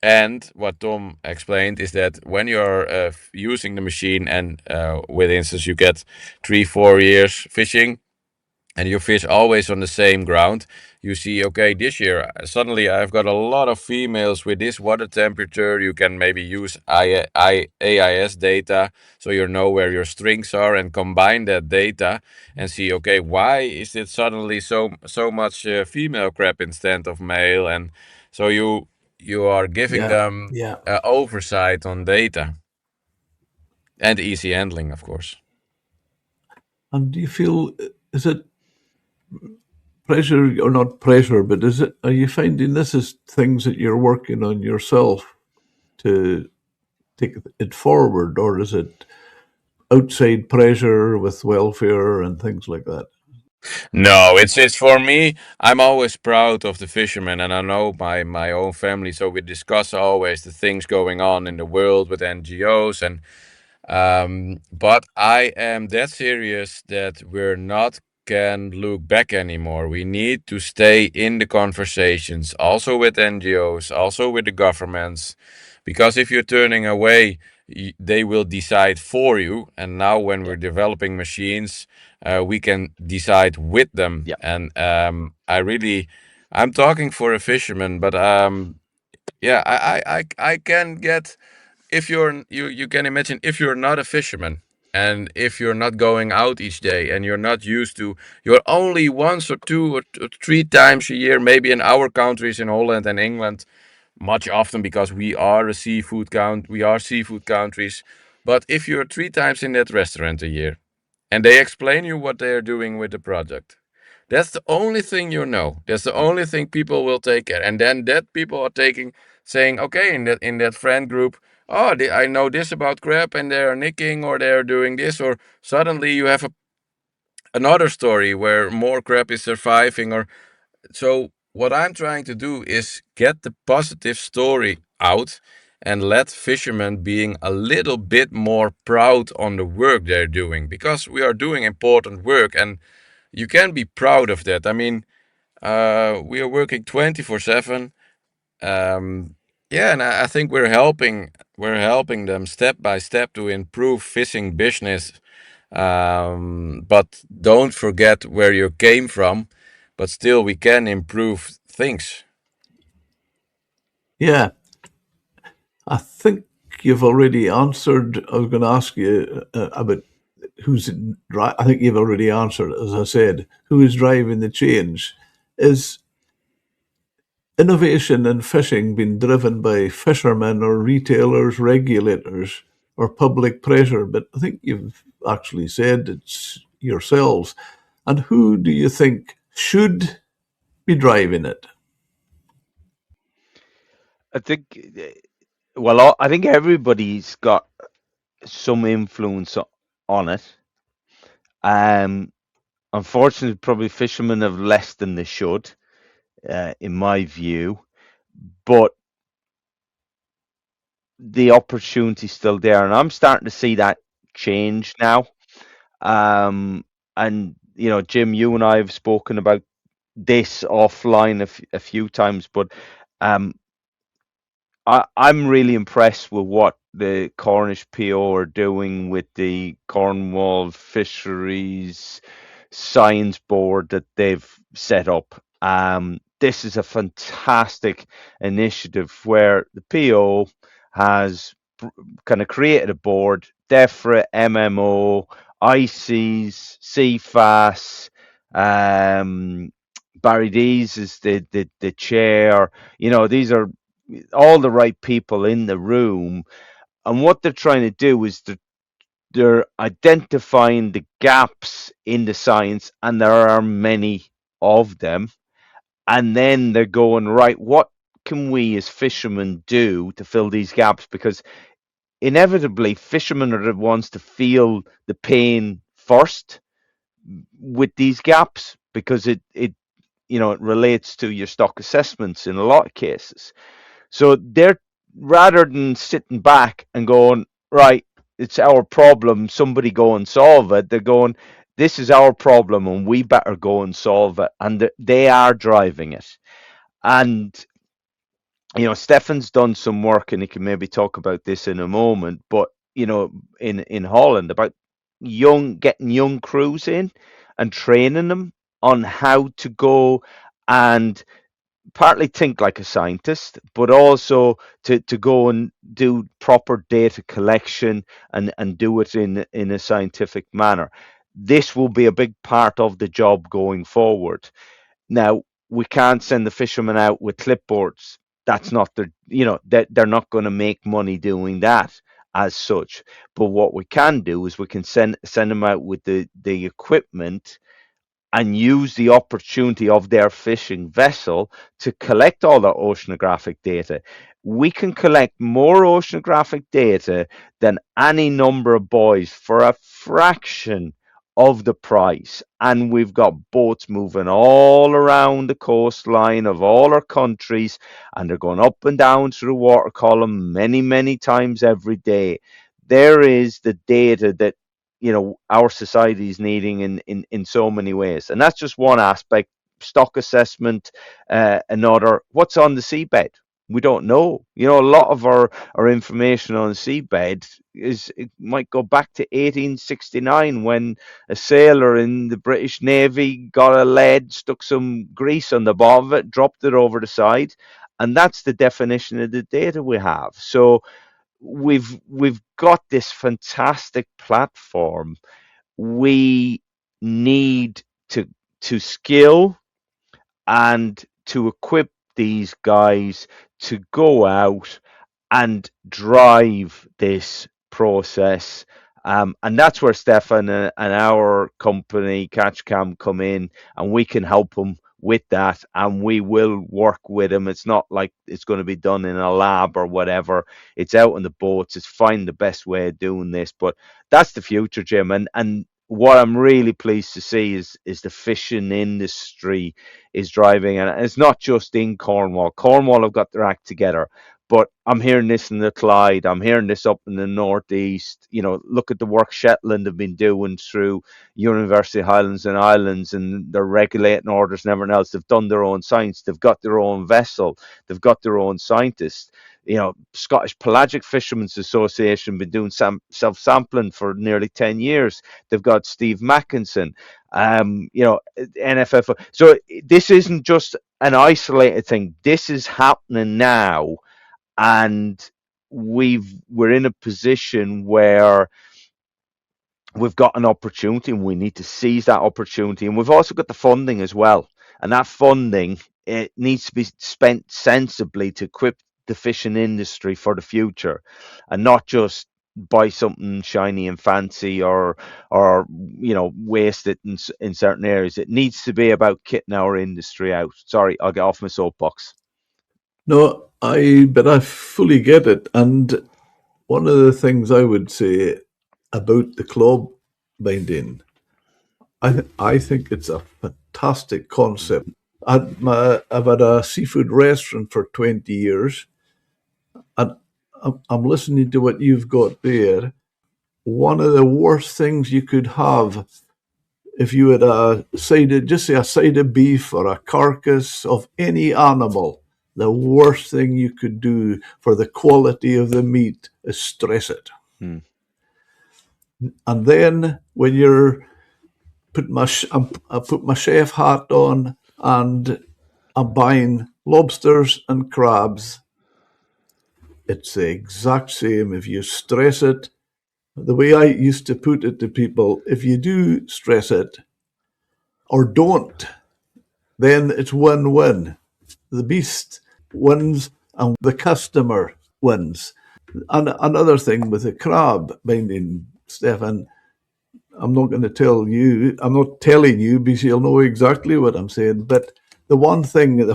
And what Tom explained is that when you're using the machine and, with instance, you get 3-4 years fishing, and you fish always on the same ground, you see, okay, this year suddenly I've got a lot of females with this water temperature. You can maybe use AIS data so you know where your strings are and combine that data and see, okay, why is it suddenly so much female crab instead of male? And so you are giving Yeah, them yeah. oversight on data and easy handling, of course. And do you feel, is it pressure or not pressure, but is it, are you finding this is things that you're working on yourself to take it forward, or is it outside pressure with welfare and things like that? No, it's for me. I'm always proud of the fishermen, and I know my own family. So we discuss always the things going on in the world with NGOs, and but I am that serious that we're not can look back anymore. We need to stay in the conversations, also with NGOs, also with the governments, because if you're turning away, they will decide for you. And now, when Yeah. we're developing machines, we can decide with them. Yeah. And I'm talking for a fisherman, but yeah, I can get, if you can imagine, if you're not a fisherman and if you're not going out each day and you're not used to, you're only once or two or 3 times a year, maybe in our countries, in Holland and England, much often, because we are seafood countries. But if you're 3 times in that restaurant a year and they explain you what they are doing with the project, that's the only thing you know. That's the only thing people will take care. And then that people are taking, saying, okay, in that friend group, oh, I know this about crab, and they are nicking, or they are doing this, or suddenly you have another story where more crab is surviving. Or so what I'm trying to do is get the positive story out, and let fishermen being a little bit more proud on the work they're doing, because we are doing important work and you can be proud of that. I mean, we are working 24/7. Um, yeah, and I think we're helping them step by step to improve fishing business. But don't forget where you came from. But still, we can improve things. Yeah, I think you've already answered. I was going to ask you about I think you've already answered, as I said, who is driving the change. Is innovation in fishing been driven by fishermen or retailers, regulators, or public pressure? But I think you've actually said it's yourselves. And who do you think should be driving it? I think, well, I think everybody's got some influence on it. Um, Unfortunately, probably fishermen have less than they should, in my view. But the opportunity's still there, and I'm starting to see that change now. And Jim, you and I have spoken about this offline a few times, but um, I'm really impressed with what the Cornish PO are doing with the Cornwall Fisheries Science Board that they've set up. This is a fantastic initiative where the PO has kind of created a board, DEFRA, MMO, ICES, CFAS, Barry Dees is the chair. These are all the right people in the room, and what they're trying to do is they're identifying the gaps in the science, and there are many of them, and then they're going, right, what can we as fishermen do to fill these gaps? Because inevitably fishermen are the ones to feel the pain first with these gaps, because it relates to your stock assessments in a lot of cases. So they're, rather than sitting back and going, right, it's our problem, somebody go and solve it, they're going, this is our problem and we better go and solve it. And they are driving it. And, Stefan's done some work, and he can maybe talk about this in a moment, but, in Holland, about getting young crews in and training them on how to go and partly think like a scientist, but also to go and do proper data collection and do it in a scientific manner. This will be a big part of the job going forward. Now, we can't send the fishermen out with clipboards. That's not they're not going to make money doing that as such. But what we can do is we can send them out with the equipment and use the opportunity of their fishing vessel to collect all that oceanographic data. We can collect more oceanographic data than any number of boys for a fraction of the price. And we've got boats moving all around the coastline of all our countries, and they're going up and down through the water column many, many times every day. There is the data that our society is needing in so many ways, and that's just one aspect. Stock assessment, another. What's on the seabed? We don't know. A lot of our information on the seabed it might go back to 1869, when a sailor in the British Navy got a lead, stuck some grease on the bottom of it, dropped it over the side, and that's the definition of the data we have. So we've got this fantastic platform. We need to skill and to equip these guys to go out and drive this process. And that's where Stefan and our company, CatchCam, come in, and we can help them with that. And we will work with them. It's not like it's going to be done in a lab or whatever. It's out on the boats. It's find the best way of doing this. But that's the future, Jim. And what I'm really pleased to see is the fishing industry is driving, and it's not just in Cornwall. Cornwall have got their act together, But I'm hearing this in the Clyde. I'm hearing this up in the Northeast. Look at the work Shetland have been doing through University Highlands and Islands and their regulating orders and everything else. They've done their own science. They've got their own vessel. They've got their own scientists. Scottish Pelagic Fishermen's Association been doing self-sampling for nearly 10 years. They've got Steve Mackinson, NFF. So this isn't just an isolated thing. This is happening now, and we're in a position where we've got an opportunity and we need to seize that opportunity. And we've also got the funding as well. And that funding, it needs to be spent sensibly to equip the fishing industry for the future, and not just buy something shiny and fancy or waste it in certain areas. It needs to be about kitting our industry out. Sorry, I'll get off my soapbox. No, but I fully get it. And one of the things I would say about the club binding, I think it's a fantastic concept. I've had a seafood restaurant for 20 years, and I'm listening to what you've got there. One of the worst things you could have if you had just say a side of beef or a carcass of any animal, the worst thing you could do for the quality of the meat is stress it. And then when I put my chef hat on and I'm buying lobsters and crabs, it's the exact same. If you stress it, the way I used to put it to people, if you do stress it or don't, then it's win-win. The beast wins and the customer wins. And another thing with the crab binding, Stefan, I'm not telling you because you'll know exactly what I'm saying, but the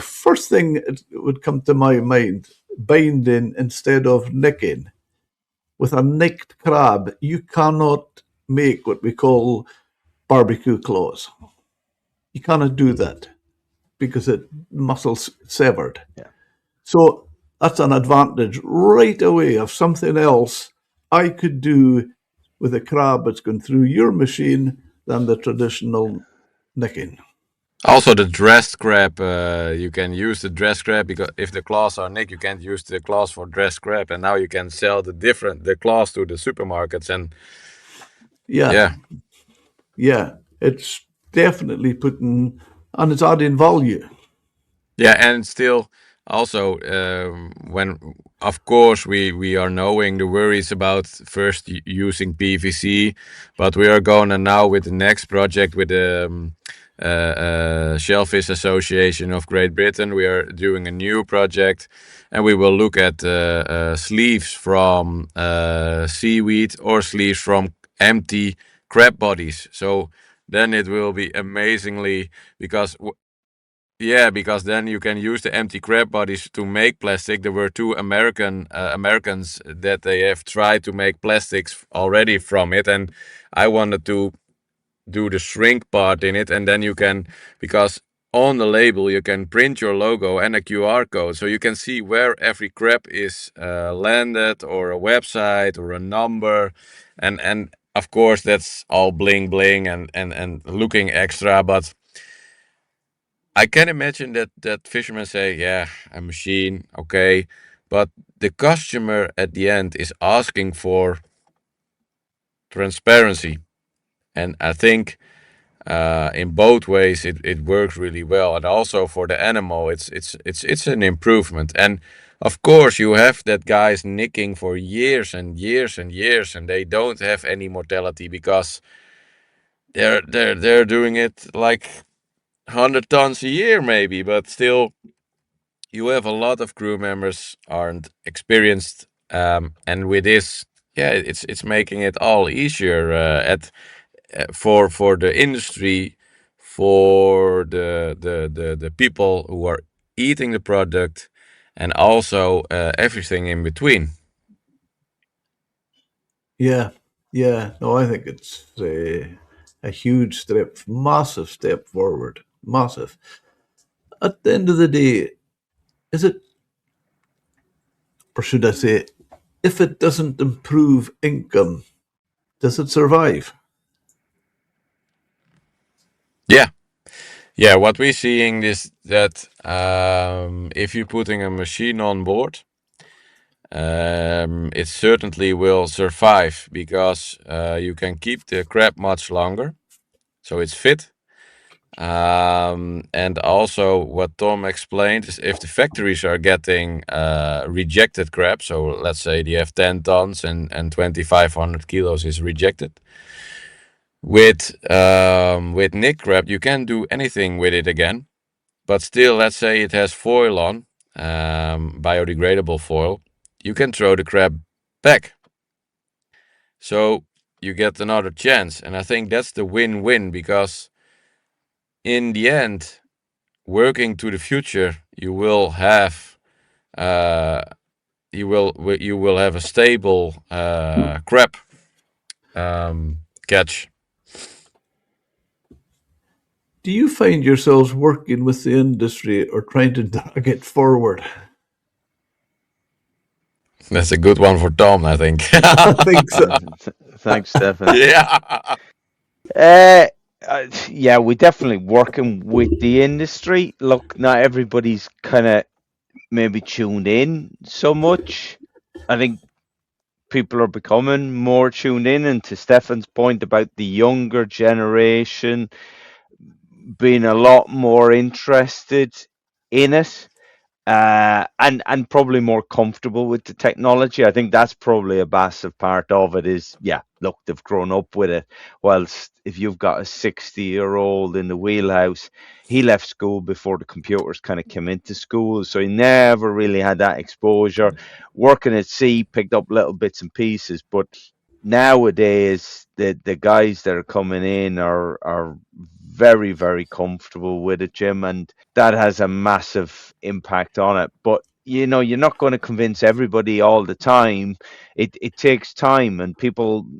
first thing that would come to my mind, binding instead of nicking. With a nicked crab, you cannot make what we call barbecue claws. You cannot do that because it muscle's severed. Yeah. So that's an advantage right away of something else I could do with a crab that's gone through your machine than the traditional nicking. Also, the dressed crab, you can use the dressed crab because if the claws are nicked, you can't use the claws for dressed crab, and now you can sell the claws to the supermarkets, and Yeah, yeah, it's definitely and it's adding value. yeah, and still also when of course we are knowing the worries about first using PVC, but we are going to now with the next project with the Shellfish Association of Great Britain. We are doing a new project, and we will look at sleeves from seaweed or sleeves from empty crab bodies. So then it will be amazingly because yeah, because then you can use the empty crab bodies to make plastic. There were two Americans that they have tried to make plastics already from it, and I wanted to do the shrink part in it, and then you can, because on the label you can print your logo and a QR code, so you can see where every crab is landed, or a website or a number, and of course that's all bling bling and looking extra, but I can imagine that fishermen say, yeah, a machine, okay, but the customer at the end is asking for transparency, and I think in both ways it works really well, and also for the animal it's an improvement. And of course you have that guys nicking for years and years and years, and they don't have any mortality because they're doing it like 100 tons a year maybe, but still you have a lot of crew members aren't experienced, and with this, yeah, it's making it all easier at for the industry, for the people who are eating the product, and also everything in between. Yeah, yeah. No, I think it's a huge massive step forward. Massive. At the end of the day, is it or should I say, if it doesn't improve income, does it survive? Yeah, yeah. What we're seeing is that if you're putting a machine on board, it certainly will survive because you can keep the crab much longer, so it's fit. And also, what Tom explained is if the factories are getting rejected crab, so let's say they have 10 tons and 2,500 kilos is rejected. With Nick crab, you can do anything with it again, but still, let's say it has foil on, biodegradable foil, you can throw the crab back. So you get another chance. And I think that's the win-win because in the end, working to the future, you will have uh, you will have a stable crab catch. Do you find yourselves working with the industry or trying to drag it forward? That's a good one for Tom, I think. I think so. Thanks, Stefan. Yeah. Uh, yeah, we're definitely working with the industry. Look, not everybody's kind of maybe tuned in so much. I think people are becoming more tuned in. And to Stefan's point about the younger generation being a lot more interested in it, and probably more comfortable with the technology. I think that's probably a massive part of it. Is yeah, look, they've grown up with it. Whilst if you've got a 60-year-old in the wheelhouse, he left school before the computers kind of came into school, so he never really had that exposure. Working at sea, picked up little bits and pieces, but nowadays the guys that are coming in are very very comfortable with it, Jim, and that has a massive impact on it. But you know, you're not going to convince everybody all the time. It takes time, and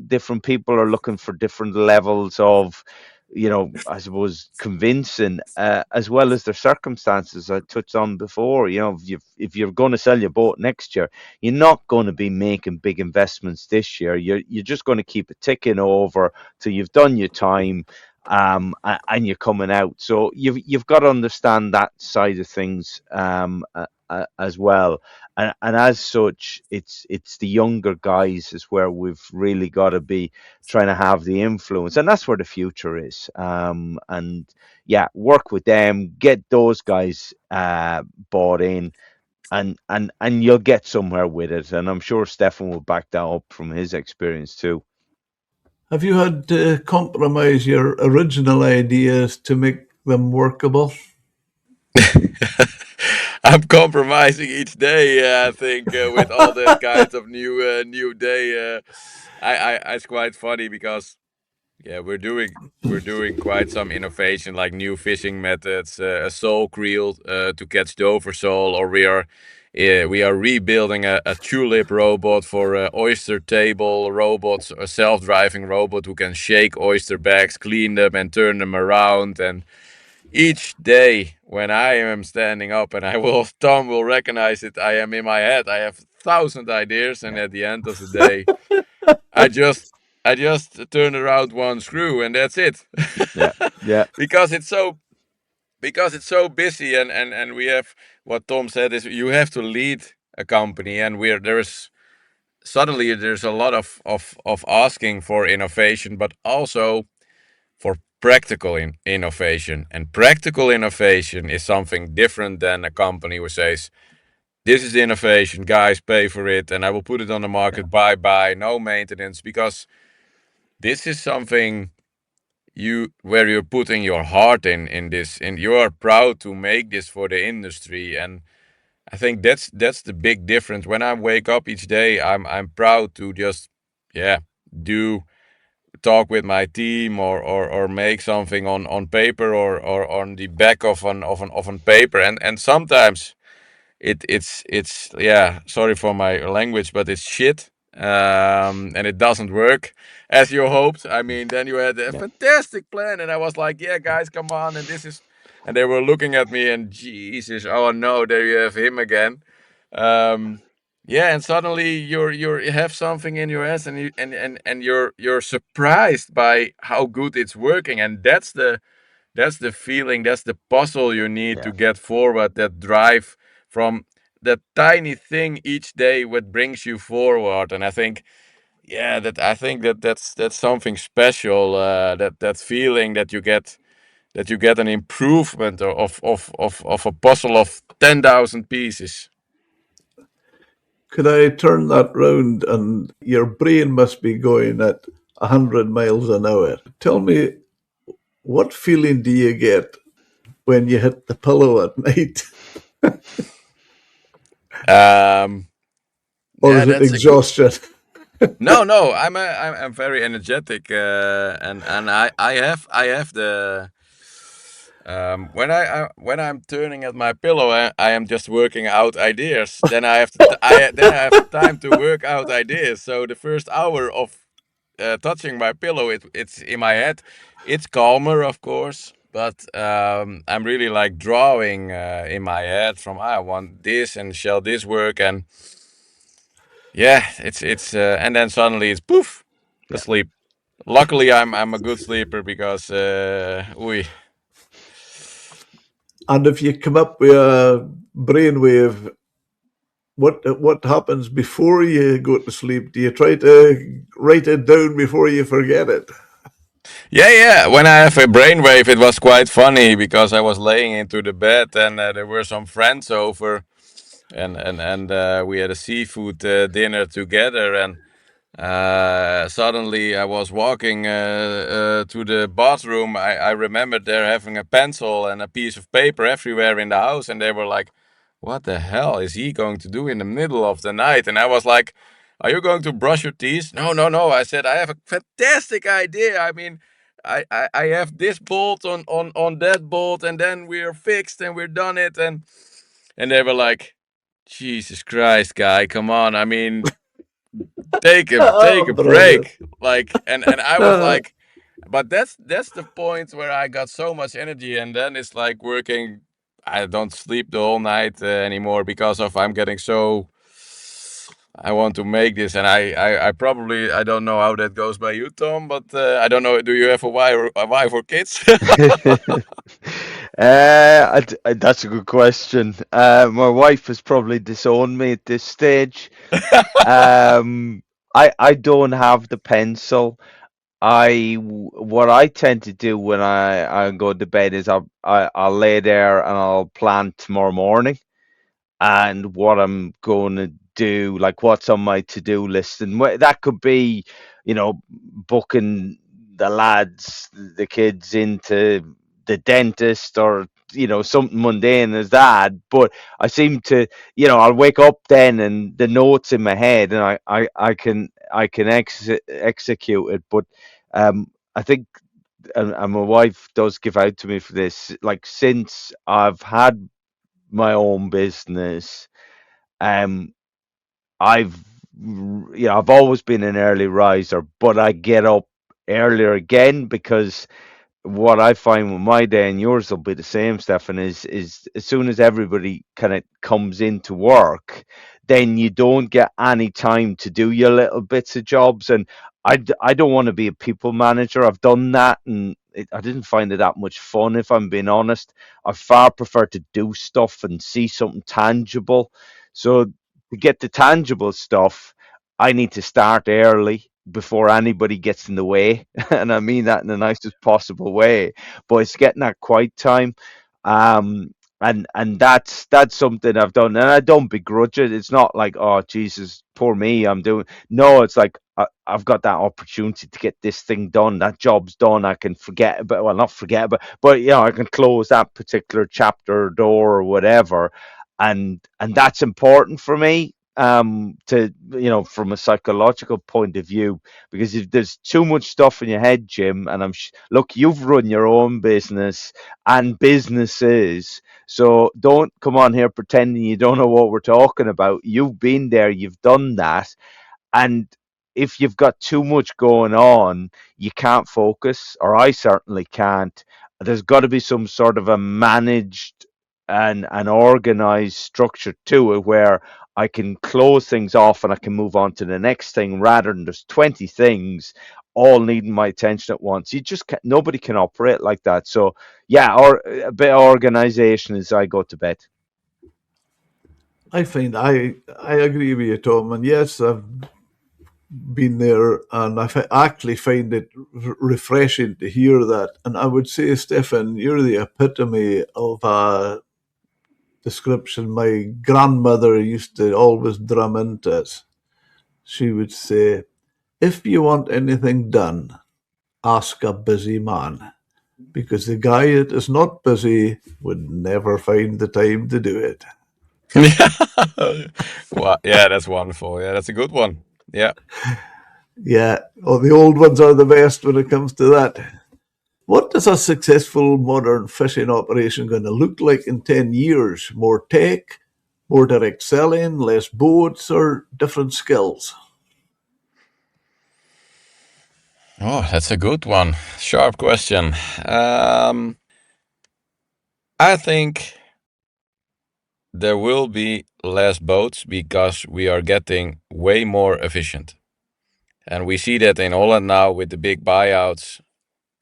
different people are looking for different levels of, you know, I suppose convincing, as well as their circumstances. I touched on before. You know, if you're going to sell your boat next year, you're not going to be making big investments this year. You're just going to keep it ticking over till you've done your time, and you're coming out. So you've got to understand that side of things, as well. And as such, it's the younger guys is where we've really got to be trying to have the influence, and that's where the future is. And yeah, work with them, get those guys bought in, and you'll get somewhere with it. And I'm sure Stefan will back that up from his experience too. Have you had to compromise your original ideas to make them workable? I'm compromising each day. I think with all that kinds of new day. It's quite funny because yeah, we're doing quite some innovation like new fishing methods, a sole creel to catch Dover sole, or we are rebuilding a tulip robot for oyster table robots, a self-driving robot who can shake oyster bags, clean them, and turn them around. And each day when I am standing up, and Tom will recognize it, I am in my head. I have 1,000 ideas, and at the end of the day, I just I just turn around one screw and that's it. Yeah, yeah, because it's so busy, and we have what Tom said is you have to lead a company, and there's a lot of asking for innovation, but also for practical innovation. And practical innovation is something different than a company who says, this is the innovation, guys, pay for it, and I will put it on the market, bye bye, no maintenance, because this is something where you're putting your heart in this, and you are proud to make this for the industry. And I think that's the big difference. When I wake up each day, I'm proud to just, yeah, do talk with my team, or make something on paper, or on the back of an paper. And sometimes it's yeah, sorry for my language, but it's shit. And it doesn't work as you hoped. I mean, then you had a yeah. fantastic plan, and I was like, yeah, guys, come on. And they were looking at me, and Jesus, oh no, there you have him again. um Yeah, and suddenly you have something in your ass, and you're surprised by how good it's working, and that's the feeling, that's the puzzle you need to Yeah. get forward, that drive from that tiny thing each day what brings you forward. And I think, yeah, that's something special, that feeling that you get an improvement of a puzzle of 10,000 pieces. Could I turn that round and your brain must be going at 100 miles an hour? Tell me, what feeling do you get when you hit the pillow at night? um Or yeah, is it that's a good. exhaustion? No, I'm very energetic, and I have the when I'm turning at my pillow, I am just working out ideas. Then I have then I have time to work out ideas. So the first hour of touching my pillow, it's in my head. It's calmer, of course, but I'm really like drawing in my head from I want this and shall this work, and yeah, it's and then suddenly it's poof, Yeah. asleep. Luckily, I'm a good sleeper because we. And if you come up with a brainwave, what happens before you go to sleep? Do you try to write it down before you forget it? Yeah. When I have a brainwave, it was quite funny because I was laying into the bed and there were some friends over, and we had a seafood dinner together, and suddenly I was walking to the bathroom. I remembered there having a pencil and a piece of paper everywhere in the house, and they were like, "What the hell is he going to do in the middle of the night?" And I was like, "Are you going to brush your teeth?" No, no, no. I said, "I have a fantastic idea. I mean, I have this bolt on that bolt, and then we're fixed and we're done it." And they were like, "Jesus Christ, guy, come on. I mean, take a Brilliant. break." Like, and I was like, but that's the point where I got so much energy, and then it's like working. I don't sleep the whole night anymore because of I'm getting so. I want to make this, and I probably I don't know how that goes by you, Tom, but I don't know. Do you have a wife or kids? That's a good question. My wife has probably disowned me at this stage. Um, I don't have the pencil. What I tend to do when I go to bed is I'll lay there and I'll plan tomorrow morning and what I'm going to do, like what's on my to-do list, and that could be, booking the lads, the kids into the dentist, or something mundane as that. But I seem to, I'll wake up then, and the notes in my head, and I can execute it. But I think, and my wife does give out to me for this. Like since I've had my own business, um, I've I've always been an early riser, but I get up earlier again because what I find with my day, and yours will be the same, Stefan, is as soon as everybody kind of comes into work, then you don't get any time to do your little bits of jobs. And I don't want to be a people manager. I've done that, and I didn't find it that much fun, if I'm being honest. I far prefer to do stuff and see something tangible. So to get the tangible stuff, I need to start early before anybody gets in the way. And I mean that in the nicest possible way. But it's getting that quiet time. And that's something I've done. And I don't begrudge it. It's not like, oh Jesus, poor me, I'm doing. No, it's like I've got that opportunity to get this thing done. That job's done. I can forget about, well, not forget about, but I can close that particular chapter or door or whatever. And that's important for me, to, from a psychological point of view, because if there's too much stuff in your head, Jim, and look, you've run your own business and businesses, so don't come on here pretending you don't know what we're talking about. You've been there, you've done that. And if you've got too much going on, you can't focus, or I certainly can't. There's got to be some sort of a managed and an organized structure to it, where I can close things off and I can move on to the next thing rather than there's 20 things all needing my attention at once. You just can't, nobody can operate like that. So yeah, or a bit of organization as I go to bed. I find I agree with you, Tom. And yes, I've been there, and actually find it refreshing to hear that. And I would say, Stefan, you're the epitome of a description my grandmother used to always drum into us. She would say, "If you want anything done, ask a busy man, because the guy that is not busy would never find the time to do it." Well, yeah, that's wonderful. Yeah, that's a good one. Yeah. Yeah, oh, the old ones are the best when it comes to that. What does a successful modern fishing operation going to look like in 10 years? More tech, more direct selling, less boats, or different skills? Oh, that's a good one. Sharp question. Um, I think there will be less boats because we are getting way more efficient. And we see that in Holland now with the big buyouts,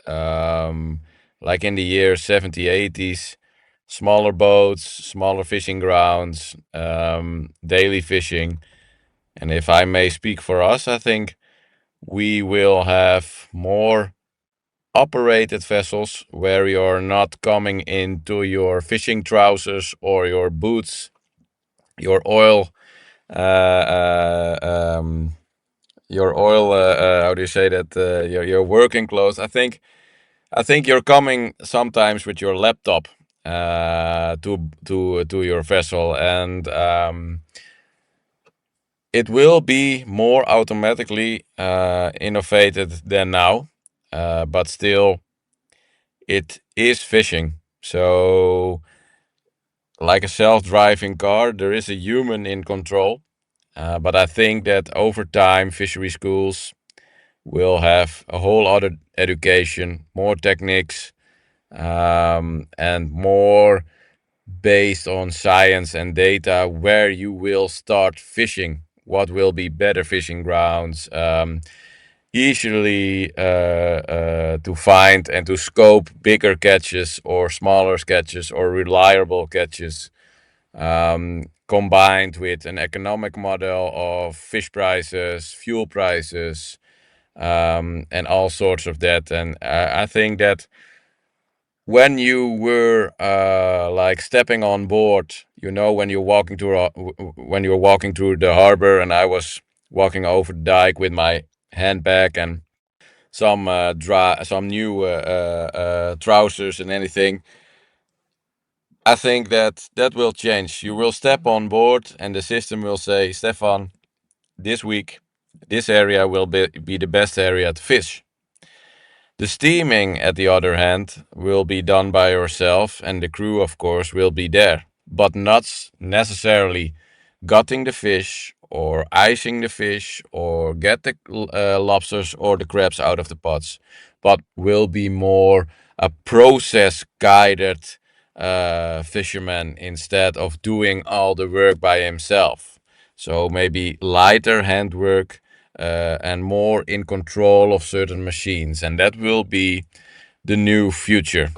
um, like in the years 70, 80s, smaller boats, smaller fishing grounds, daily fishing. And if I may speak for us, I think we will have more operated vessels where you're not coming into your fishing trousers or your boots, your oil, your oil. How do you say that? Your working clothes. I think you're coming sometimes with your laptop to your vessel, and it will be more automatically innovated than now, but still, it is fishing. So, like a self-driving car, there is a human in control. But I think that over time, fishery schools will have a whole other education, more techniques, and more based on science and data where you will start fishing, what will be better fishing grounds, easily to find and to scope bigger catches or smaller catches or reliable catches, combined with an economic model of fish prices, fuel prices, and all sorts of that. And I think that when you were like stepping on board, when you're walking through when you're walking through the harbor, and I was walking over the dike with my handbag and some new trousers and anything. I think that will change. You will step on board, and the system will say, Stefan, this week, this area will be the best area to fish. The steaming, at the other hand, will be done by yourself, and the crew, of course, will be there, but not necessarily gutting the fish or icing the fish or get the lobsters or the crabs out of the pots, but will be more a process guided fisherman instead of doing all the work by himself. So maybe lighter handwork and more in control of certain machines. And that will be the new future,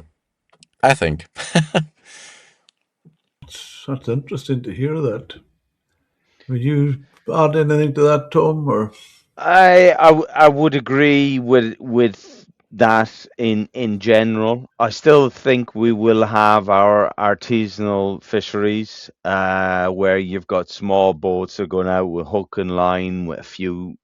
I think. That's interesting to hear that. Would you add anything to that, Tom? Or I would agree with that in general. I still think we will have our artisanal fisheries where you've got small boats that are going out with hook and line with a few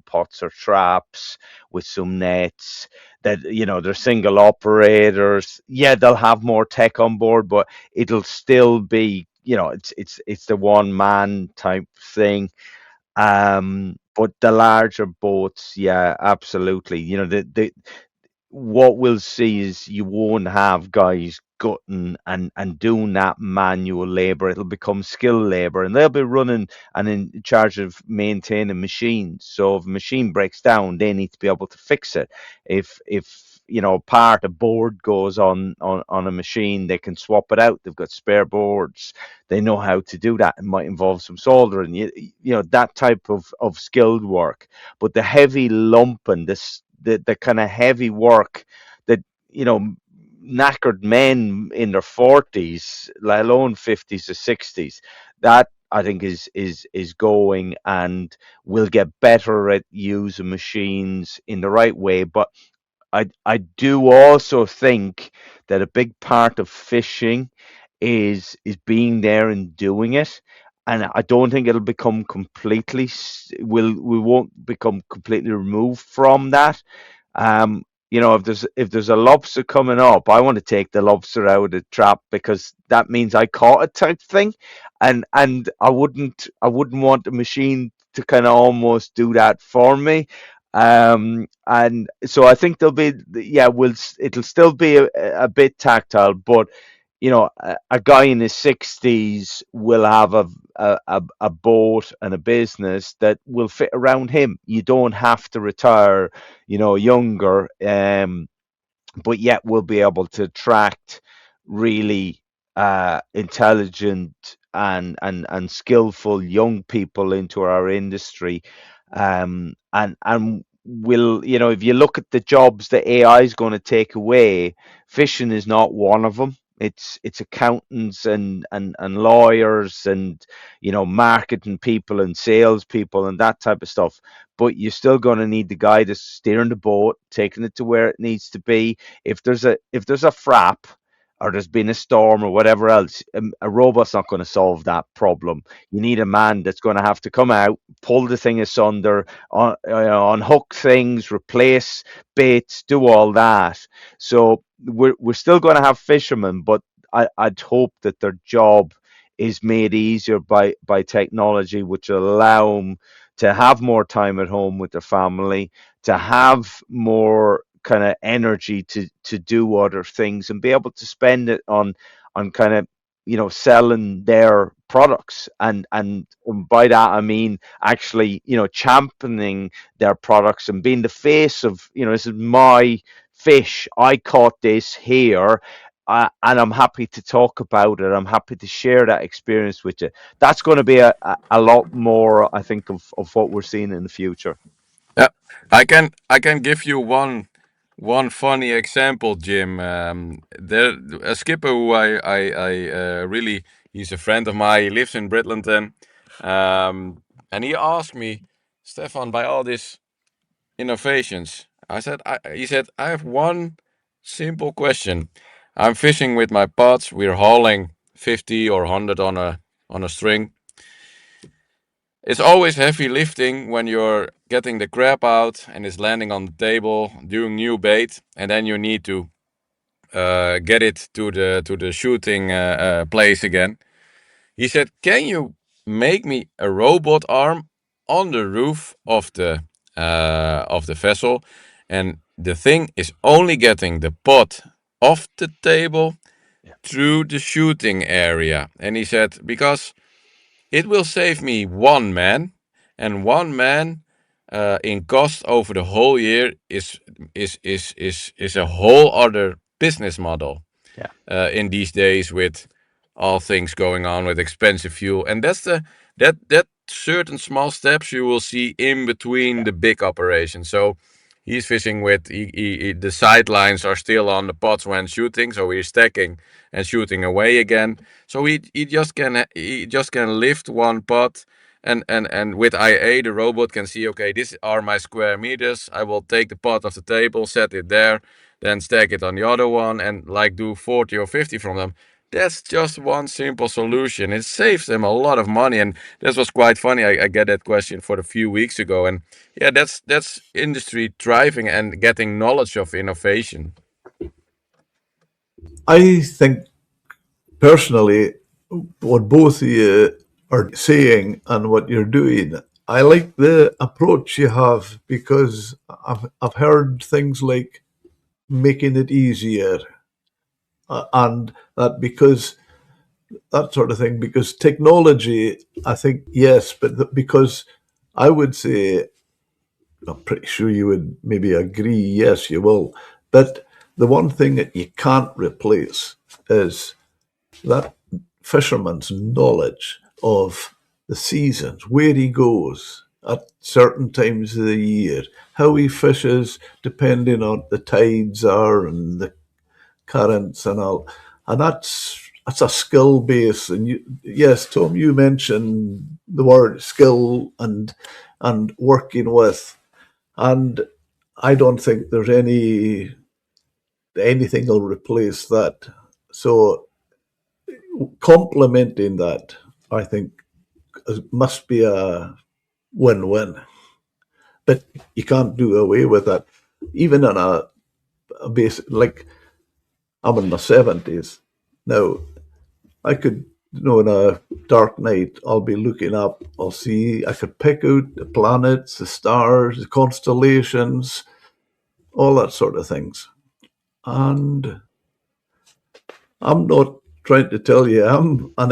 pots or traps with some nets that they're single operators. Yeah, they'll have more tech on board, but it'll still be it's the one man type thing. But the larger boats, yeah, absolutely. The what we'll see is you won't have guys gutting and doing that manual labor. It'll become skilled labor, and they'll be running and in charge of maintaining machines. So if a machine breaks down, they need to be able to fix it. If part, a board goes on a machine, they can swap it out. They've got spare boards. They know how to do that. It might involve some soldering, that type of skilled work. But the heavy lumping, the kind of heavy work that, knackered men in their 40s, let alone 50s or 60s, that I think is going, and will get better at using machines in the right way. But I do also think that a big part of fishing is being there and doing it. And I don't think it'll become completely, we won't become completely removed from that. If there's a lobster coming up, I want to take the lobster out of the trap, because that means I caught it, type thing. And I wouldn't want the machine to kind of almost do that for me. And so I think there'll be, yeah, it'll still be a bit tactile, but a guy in his 60s will have a boat and a business that will fit around him. You don't have to retire, younger, but yet we'll be able to attract really intelligent and skillful young people into our industry. And will, if you look at the jobs that AI is going to take away, fishing is not one of them. It's accountants and lawyers and marketing people and sales people and that type of stuff. But you're still going to need the guy that's steering the boat, taking it to where it needs to be. If there's a frap, or there's been a storm or whatever else, a robot's not going to solve that problem. You need a man that's going to have to come out, pull the thing asunder, unhook things, replace baits, do all that. So we're still going to have fishermen, but I'd hope that their job is made easier by technology, which will allow them to have more time at home with their family, to have more kind of energy to do other things, and be able to spend it on kind of selling their products. And by that I mean actually championing their products and being the face of, this is my fish, I caught this here, and I'm happy to talk about it. I'm happy to share that experience with you. That's going to be a lot more, I think, of what we're seeing in the future. Yeah, I can give you one funny example, Jim. There a skipper who I really, he's a friend of mine. He lives in Bridlington, and he asked me, Stefan, by all these innovations, he said, I have one simple question. I'm fishing with my pots. We're hauling 50 or 100 on a string. It's always heavy lifting when you're getting the crab out and it's landing on the table, doing new bait, and then you need to get it to the shooting place again. He said, "Can you make me a robot arm on the roof of the vessel, and the thing is only getting the pot off the table Yeah. through the shooting area?" And he said, because it will save me one man, and one man in cost over the whole year is a whole other business model Yeah. in these days, with all things going on with expensive fuel. And that's that certain small steps you will see in between Yeah. the big operations. So he's fishing with the sidelines are still on the pots when shooting, so he's stacking and shooting away again. So he just can lift one pot, and with IA the robot can see, okay, these are my square meters. I will take the pot off the table, set it there, then stack it on the other one, and like do 40 or 50 from them. That's just one simple solution. It saves them a lot of money, and this was quite funny. I get that question for a few weeks ago, and yeah, that's industry thriving and getting knowledge of innovation. I think personally, what both of you are saying and what you're doing, I like the approach you have, because I've heard things like making it easier, and that, because that sort of thing, because technology, I think, yes, but because I would say, I'm pretty sure you would maybe agree, yes, you will, But the one thing that you can't replace is that fisherman's knowledge of the seasons, where he goes at certain times of the year, how he fishes depending on the tides are and the currents and all. And that's a skill base. And yes, Tom, you mentioned the word skill and working with. And I don't think there's anything will replace that. So complementing that, I think, must be a win-win. But you can't do away with that. Even on a base like I'm in my 70s now, I could, in a dark night, I'll be looking up. I could pick out the planets, the stars, the constellations, all that sort of things. And I'm not trying to tell you I'm an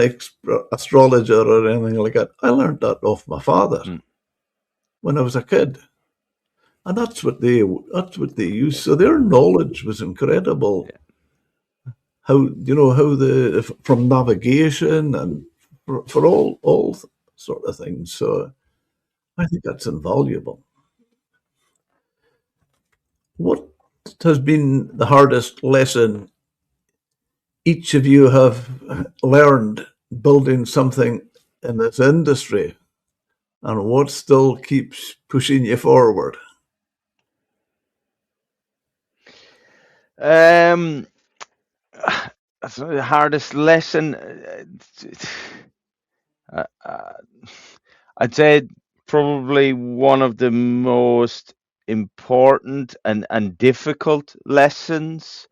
astrologer or anything like that. I learned that off my father when I was a kid, and that's what they used. So their knowledge was incredible. How the from navigation and for all sort of things. So I think that's invaluable. What has been the hardest lesson each of you have learned building something in this industry, and what still keeps pushing you forward? Um, that's the hardest lesson. Uh, uh, I'd say probably one of the most important and difficult lessons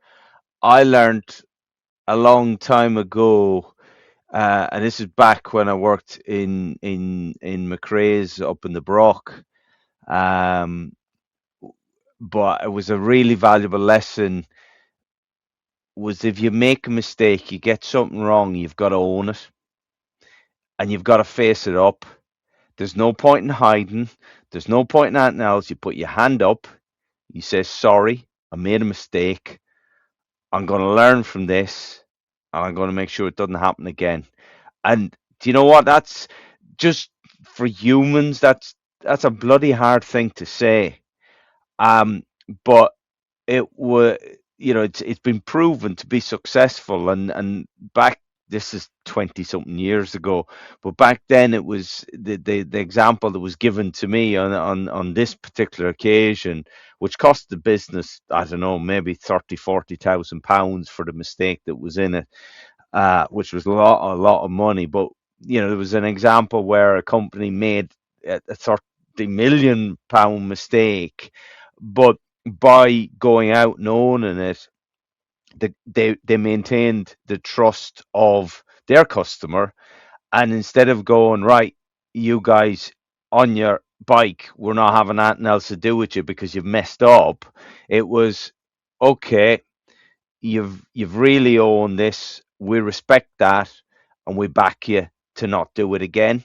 I learned a long time ago. And this is back when I worked in McRae's up in the Brock. Um, but it was a really valuable lesson. Was if you make a mistake, you get something wrong, you've got to own it, and you've got to face it up. There's no point in hiding. There's no point in anything else. You put your hand up. You say, sorry, I made a mistake. I'm going to learn from this, and I'm going to make sure it doesn't happen again. And do you know what? That's just for humans. That's a bloody hard thing to say. But it was, it's been proven to be successful. And back, this is 20 something years ago, but back then it was the example that was given to me on this particular occasion, which cost the business, I don't know, maybe 30,000-40,000 pounds for the mistake that was in it, which was a lot of money. But there was an example where a company made a 30 million pound mistake, but by going out and owning it, they maintained the trust of their customer. And instead of going, right, you guys on your bike, we're not having anything else to do with you because you've messed up, it was, okay, you've really owned this. We respect that, and we back you to not do it again.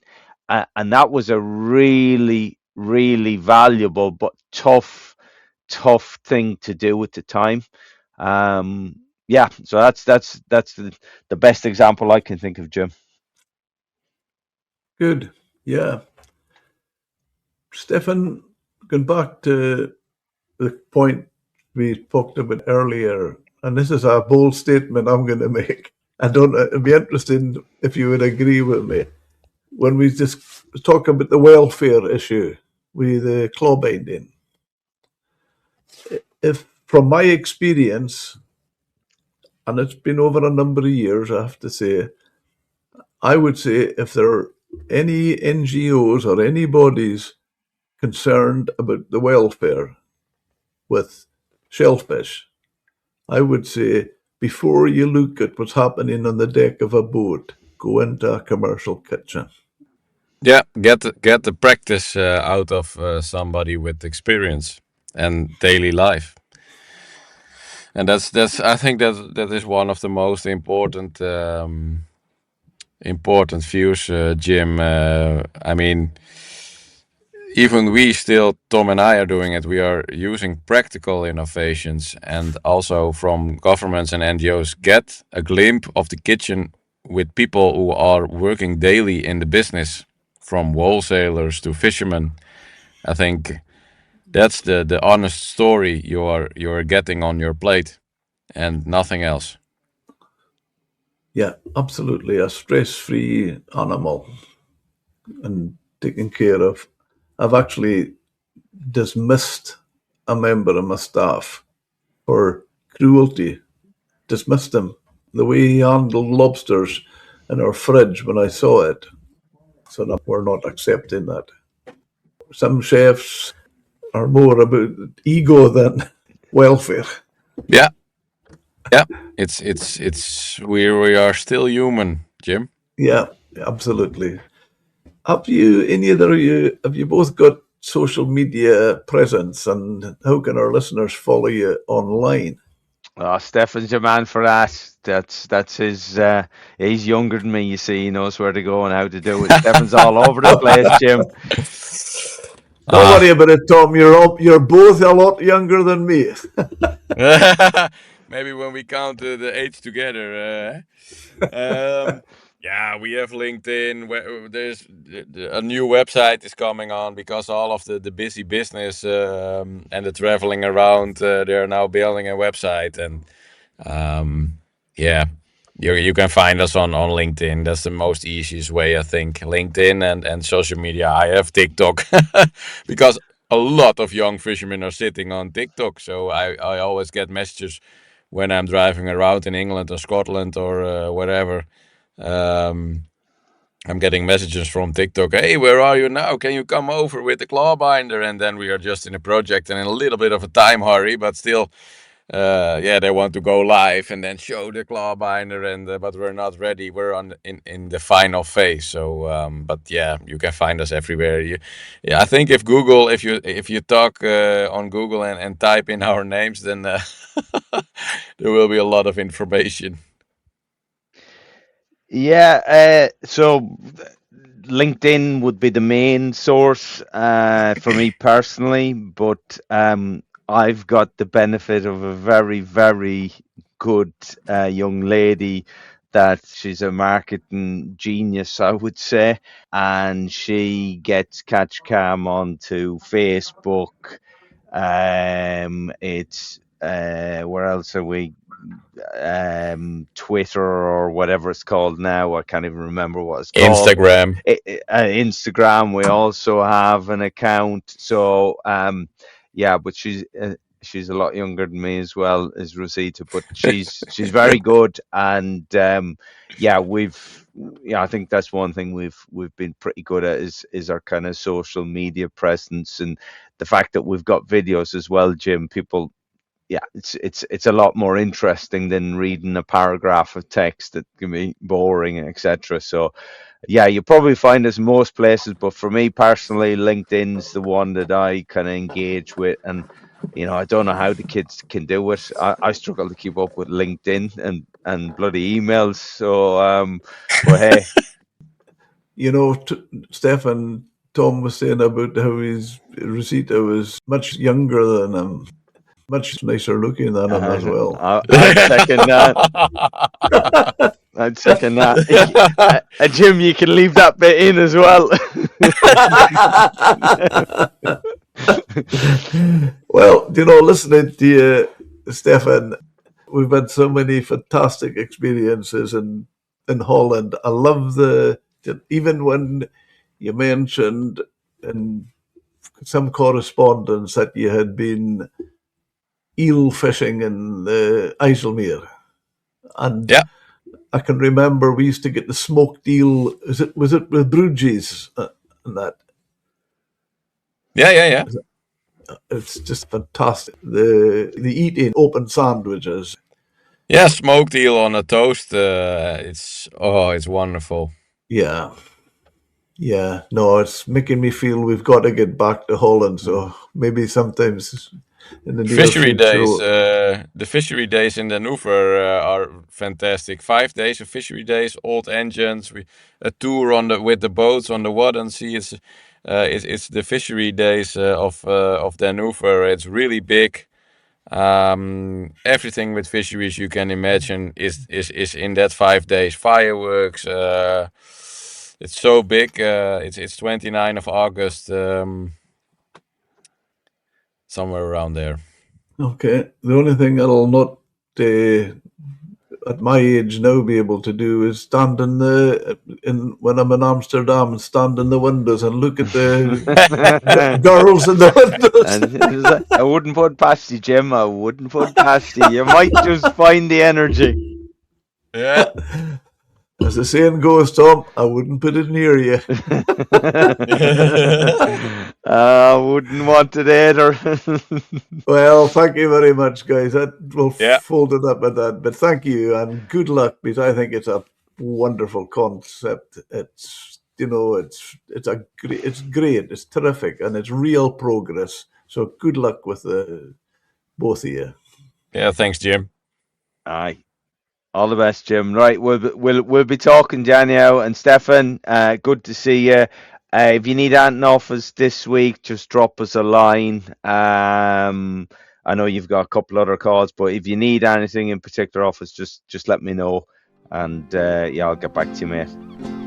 And that was a really, really valuable but tough thing to do at the time. Yeah, so that's the best example I can think of, Jim. Good. Yeah. Stefan, going back to the point we talked about earlier, and this is a bold statement I'm going to make. It'd be interesting if you would agree with me. When we just talk about the welfare issue with the claw binding, if from my experience, and it's been over a number of years, I have to say, I would say if there are any NGOs or any bodies concerned about the welfare with shellfish, I would say before you look at what's happening on the deck of a boat, go into a commercial kitchen. Yeah, get the practice out of somebody with experience and daily life, and that's I think that is one of the most important views, Jim. I mean, even we still, Tom and I are doing it. We are using practical innovations, and also from governments and NGOs get a glimpse of the kitchen with people who are working daily in the business, from wholesalers to fishermen. I think that's the honest story you are getting on your plate, and nothing else. Yeah, absolutely. A stress free animal and taken care of. I've actually dismissed a member of my staff for cruelty, dismissed him. The way he handled lobsters in our fridge when I saw it. So no, we're not accepting that. Some chefs are more about ego than welfare. Yeah, yeah. It's we are still human, Jim. Yeah, absolutely. Have you, any other of you, have you both got social media presence, and how can our listeners follow you online? Oh, Stefan's your man for that. That's his. He's younger than me. You see, he knows where to go and how to do it. Stefan's all over the place, Jim. Don't Ah, worry about it, Tom. You're both a lot younger than me. maybe when we count the age together. Yeah, we have LinkedIn. There's a new website is coming on because all of the busy business and the traveling around. They are now building a website, and um, yeah, you can find us on LinkedIn. That's the most easiest way, I think. LinkedIn and social media. I have TikTok because a lot of young fishermen are sitting on TikTok. So I always get messages when I'm driving around in England or Scotland or wherever. Um, I'm getting messages from TikTok. Hey, where are you now? Can you come over with the claw binder? And then we are just in a project and in a little bit of a time hurry, but still, yeah, they want to go live and then show the claw binder. And but we're not ready. We're in the final phase. So, but yeah, you can find us everywhere. Yeah, I think if you talk on Google and type in our names, then there will be a lot of information. Yeah. So LinkedIn would be the main source for me personally, but I've got the benefit of a very, very good young lady that she's a marketing genius, I would say, and she gets Catch Cam onto Facebook. It's where else are we? Twitter or whatever it's called now. I can't even remember what it's called. Instagram. Instagram, we also have an account. So yeah, but she's a lot younger than me as well as Rosita, but she's very good. And yeah, I think that's one thing we've been pretty good at is our kind of social media presence, and the fact that we've got videos as well, Jim. People, yeah, it's a lot more interesting than reading a paragraph of text that can be boring, etc. So yeah, you probably find us most places, but for me personally, LinkedIn's the one that I kind of engage with. And I don't know how the kids can do it. I struggle to keep up with LinkedIn and bloody emails. So but hey. Stefan, Tom was saying about how his Rosita was much younger than him, much nicer looking than him as well. I'd second that. I'd second that. Jim, you can leave that bit in as well. Well, listening to you, Stefan, we've had so many fantastic experiences in Holland. I love even when you mentioned in some correspondence that you had been eel fishing in the IJsselmeer. And Yeah, I can remember we used to get the smoked eel. Was it with broodjes and that? yeah. It's just fantastic. The eating open sandwiches. Yeah, smoked eel on a toast. It's wonderful. Yeah, yeah. No, it's making me feel we've got to get back to Holland. So maybe sometimes in the near Fishery future. days, the fishery days in Den Oever are fantastic. 5 days of fishery days, old engines, a tour with the boats on the Wadden Sea. it's the fishery days of Vancouver. It's really big. Everything with fisheries you can imagine is in that 5 days. Fireworks. It's so big. It's 29th of August. Somewhere around there. Okay. The only thing I'll not at my age now be able to do is stand when I'm in Amsterdam and stand in the windows and look at the girls in the windows. I wouldn't put past you, Jim. I wouldn't put past you. You might just find the energy. Yeah. As the saying goes, Tom, I wouldn't put it near you. I wouldn't want it either. Well, thank you very much, guys. We'll Yeah. fold it up at that. But thank you and good luck, because I think it's a wonderful concept. It's it's great, it's terrific, and it's real progress. So good luck with both of you. Yeah. Thanks, Jim. Aye. All the best, Jim. Right, we'll be talking, Daniel and Stefan. Good to see you. If you need anything off us this week, just drop us a line. I know you've got a couple other calls, but if you need anything in particular off us, just let me know, and yeah, I'll get back to you, mate.